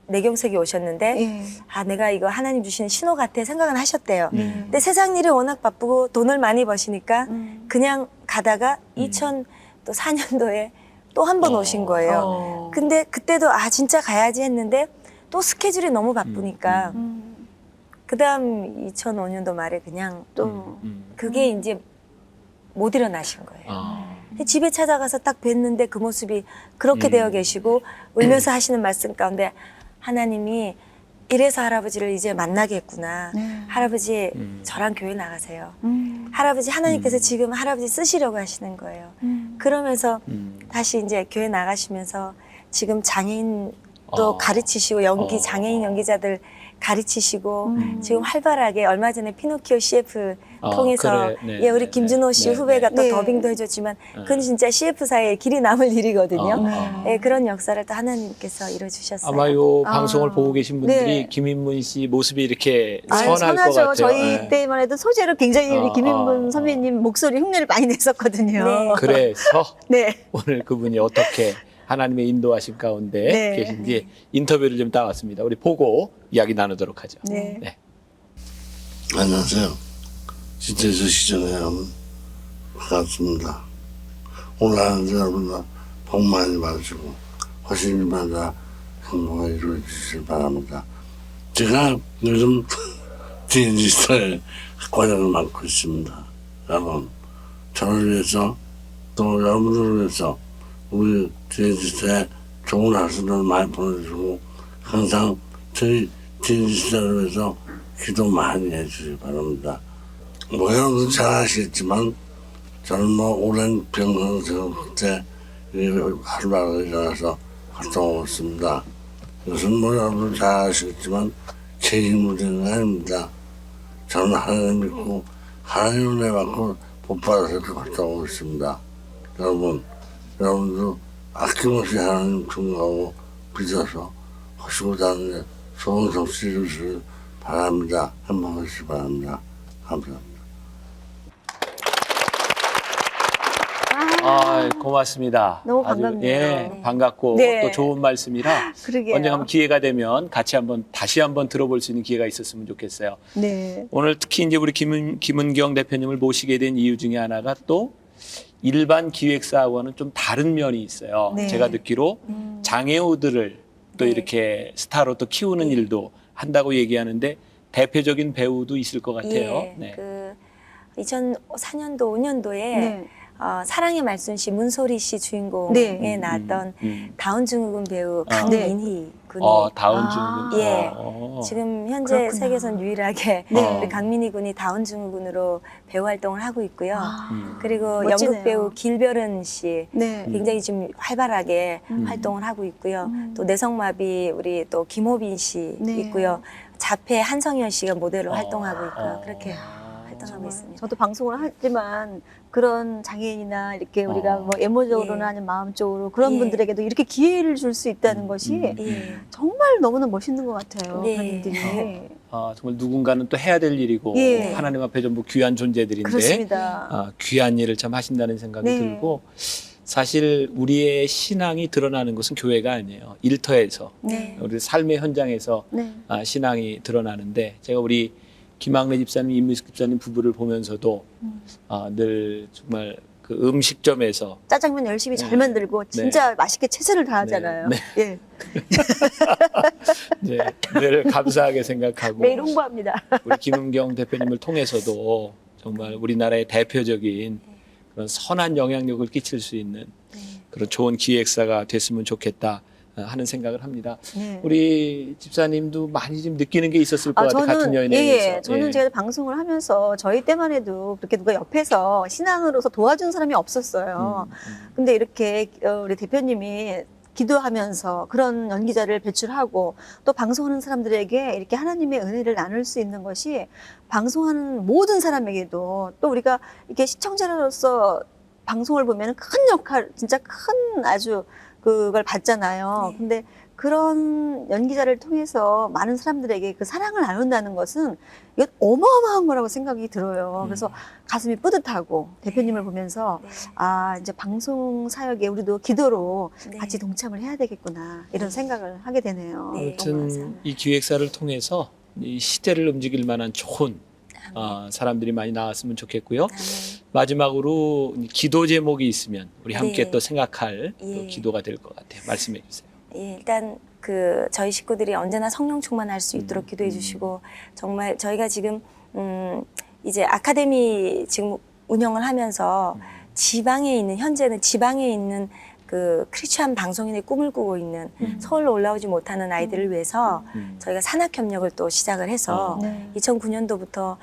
B: 내경색이 오셨는데 내가 이거 하나님 주시는 신호 같아 생각은 하셨대요. 근데 세상 일이 워낙 바쁘고 돈을 많이 버시니까 그냥 가다가 2004년도에 또 한 번 오신 거예요. 근데 그때도 진짜 가야지 했는데 또 스케줄이 너무 바쁘니까 그 다음 2005년도 말에 그냥 또 그게 이제 못 일어나신 거예요. 집에 찾아가서 딱 뵀는데 그 모습이 그렇게 되어 계시고 울면서 하시는 말씀 가운데 하나님이 이래서 할아버지를 이제 만나겠구나. 할아버지 저랑 교회 나가세요. 할아버지 하나님께서 지금 할아버지 쓰시려고 하시는 거예요. 그러면서 다시 이제 교회 나가시면서 지금 장애인도 가르치시고 장애인 연기자들 가르치시고 지금 활발하게 얼마 전에 피노키오 CF 통해서
A: 그래.
B: 우리 김준호 씨 후배가 또
E: 네.
B: 더빙도 해줬지만 그건 진짜 CF사에 길이 남을 일이거든요. 그런 역사를 또 하나님께서 이뤄주셨어요.
A: 아마 요 방송을 보고 계신 분들이
E: 네.
A: 김인문 씨 모습이 이렇게 선할 것
E: 선하죠.
A: 같아요.
E: 저희 때만 해도 소재로 굉장히 우리 김인문 선배님 목소리 흉내를 많이 냈었거든요.
B: 네.
A: 그래서
E: 네.
A: 오늘 그분이 어떻게 하나님의 인도하심 가운데
E: 네.
A: 계신지 인터뷰를 좀 따왔습니다. 우리 보고 이야기 나누도록 하죠.
E: 네.
K: 안녕하세요. 시대에서 시전에 반갑습니다. 오늘 하는 여러분들 복 많이 받으시고 허심마다 행복을 이루어 주시길 바랍니다. 제가 요즘 디지털 과정을 맡고 있습니다. 여러분, 저를 위해서 또 여러분들을 위해서 우리 디지털에 좋은 학생들 많이 보내주고 항상 저희 디지털을 위해서 기도 많이 해주시기 바랍니다. 여러분들 잘 아시겠지만 저는 오랜 병원 그때 하루하루 일어나서 활동하고 있습니다. 이것은 여러분들 잘 아시겠지만 제 힘으로는 아닙니다. 저는 하나님 믿고 하나님 은혜 받고 복받아서 활동하고 있습니다. 여러분도 아낌없이 하나님 존경하고 믿어서 하시고 다니는 좋은 정치 이루시길 바랍니다. 행복하시기 바랍니다. 감사합니다.
A: 고맙습니다.
E: 너무
A: 아주,
E: 반갑네요.
A: 예, 반갑고
E: 네.
A: 또 좋은 말씀이라
E: 그러게요.
A: 언젠가 기회가 되면 다시 한번 들어볼 수 있는 기회가 있었으면 좋겠어요.
E: 네.
A: 오늘 특히 이제 우리 김은경 대표님을 모시게 된 이유 중에 하나가 또 일반 기획사하고는 좀 다른 면이 있어요.
E: 네.
A: 제가 듣기로 장애우들을 또
B: 네.
A: 이렇게 스타로 또 키우는 일도 한다고 얘기하는데 대표적인 배우도 있을 것 같아요.
B: 예,
A: 네.
B: 그 2004년도 5년도에
E: 네.
B: 사랑의 말순씨 문소리 씨 주인공에
E: 네.
B: 나왔던 다운 증후군 배우
E: 네.
B: 강민희 군이
A: 다운 증후군.
B: 예. 지금 현재
E: 그렇구나.
B: 세계에선 유일하게
E: 네.
B: 우리 강민희 군이 다운 증후군으로 배우 활동을 하고 있고요. 그리고
E: 멋지네요.
B: 연극 배우 길별은 씨
E: 네.
B: 굉장히 지금 활발하게 활동을 하고 있고요. 또 내성마비 우리 또 김호빈 씨
E: 네.
B: 있고요. 자폐 한성현 씨가 모델로 활동하고 있고요. 그렇게 활동하고 있습니다.
E: 저도 방송을 하지만 그런 장애인이나 이렇게 우리가 뭐 외모적으로나
B: 예.
E: 아니면 마음적으로 그런
B: 예.
E: 분들에게도 이렇게 기회를 줄 수 있다는 것이
B: 예.
E: 정말 너무나 멋있는 것 같아요.
B: 네.
E: 그런 일들이.
A: 정말 누군가는 또 해야 될 일이고
E: 예.
A: 하나님 앞에 전부 귀한 존재들인데
E: 그렇습니다.
A: 귀한 일을 참 하신다는 생각이
E: 네.
A: 들고 사실 우리의 신앙이 드러나는 것은 교회가 아니에요. 일터에서
B: 네.
A: 우리 삶의 현장에서
E: 네.
A: 신앙이 드러나는데 제가 우리 김학래 집사님, 임미숙 집사님 부부를 보면서도 늘 정말 그 음식점에서
E: 짜장면 열심히
A: 네.
E: 잘 만들고 진짜 맛있게 최선을 다하잖아요.
A: 네.
E: 예.
A: 이제 늘 감사하게 생각하고
E: 매일 홍보합니다.
A: 우리 김은경 대표님을 통해서도 정말 우리나라의 대표적인 그런 선한 영향력을 끼칠 수 있는 그런 좋은 기획사가 됐으면 좋겠다 하는 생각을 합니다.
E: 네.
A: 우리 집사님도 많이 좀 느끼는 게 있었을 것 같아요. 같은 여인에
E: 예,
A: 의해서.
E: 저는 제가 방송을 하면서 저희 때만 해도 그렇게 누가 옆에서 신앙으로서 도와준 사람이 없었어요. 근데 이렇게 우리 대표님이 기도하면서 그런 연기자를 배출하고 또 방송하는 사람들에게 이렇게 하나님의 은혜를 나눌 수 있는 것이 방송하는 모든 사람에게도 또 우리가 이렇게 시청자로서 방송을 보면 큰 역할, 진짜 큰 아주 그걸 받잖아요. 근데 그런 연기자를 통해서 많은 사람들에게 그 사랑을 나눈다는 것은 이건 어마어마한 거라고 생각이 들어요. 그래서 가슴이 뿌듯하고 대표님을 보면서 이제 방송 사역에 우리도 기도로 같이 동참을 해야 되겠구나 이런 생각을 하게 되네요.
A: 아무튼 이 기획사를 통해서 이 시대를 움직일 만한 좋은 사람들이 많이 나왔으면 좋겠고요. 마지막으로 기도 제목이 있으면 우리 함께
B: 네.
A: 또 생각할
B: 예.
A: 또 기도가 될 것 같아요. 말씀해 주세요.
B: 예, 일단 저희 식구들이 언제나 성령 충만할 수 있도록 기도해 주시고 정말 저희가 지금 이제 아카데미 지금 운영을 하면서 현재는 지방에 있는 그 크리스찬 방송인의 꿈을 꾸고 있는 서울로 올라오지 못하는 아이들을 위해서 저희가 산학협력을 또 시작을 해서 2009년도부터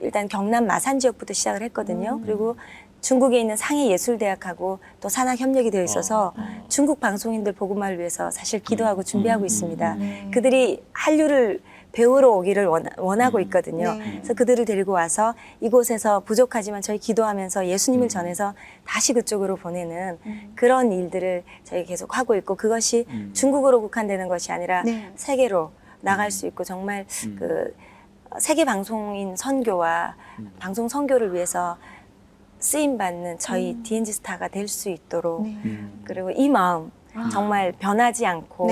B: 일단 경남 마산 지역부터 시작을 했거든요. 그리고 중국에 있는 상해예술대학하고 또 산학협력이 되어 있어서 중국 방송인들 복음화를 위해서 사실 기도하고 준비하고 있습니다. 그들이 한류를 배우러 오기를 원하고 있거든요. 그래서 그들을 데리고 와서 이곳에서 부족하지만 저희 기도하면서 예수님을 전해서 다시 그쪽으로 보내는 그런 일들을 저희 계속 하고 있고 그것이 중국으로 국한되는 것이 아니라 세계로 나갈 수 있고 정말 세계 방송인 선교와 방송 선교를 위해서 쓰임받는 저희 DNG 스타가 될 수 있도록 그리고 이 마음 정말 변하지 않고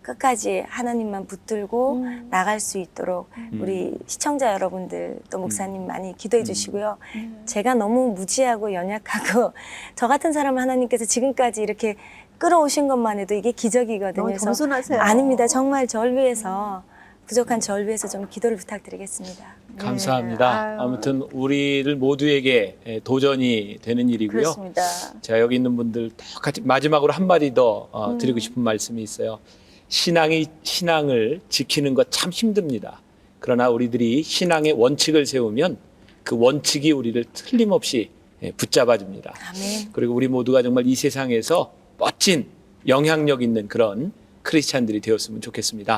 B: 끝까지 하나님만 붙들고 나갈 수 있도록 우리 시청자 여러분들 또 목사님 많이 기도해 주시고요. 제가 너무 무지하고 연약하고 저 같은 사람을 하나님께서 지금까지 이렇게 끌어오신 것만 해도 이게 기적이거든요.
E: 너무
B: 그래서
E: 겸손하세요.
B: 아닙니다. 정말 저를 위해서 부족한 저를 위해서 좀 기도를 부탁드리겠습니다.
A: 감사합니다. 아무튼 우리를 모두에게 도전이 되는 일이고요.
E: 그렇습니다.
A: 제가 여기 있는 분들 똑같이 마지막으로 한마디 더 드리고 싶은 말씀이 있어요. 신앙을 지키는 것 참 힘듭니다. 그러나 우리들이 신앙의 원칙을 세우면 그 원칙이 우리를 틀림없이 붙잡아줍니다.
B: 아멘.
A: 그리고 우리 모두가 정말 이 세상에서 멋진 영향력 있는 그런 크리스찬들이 되었으면 좋겠습니다.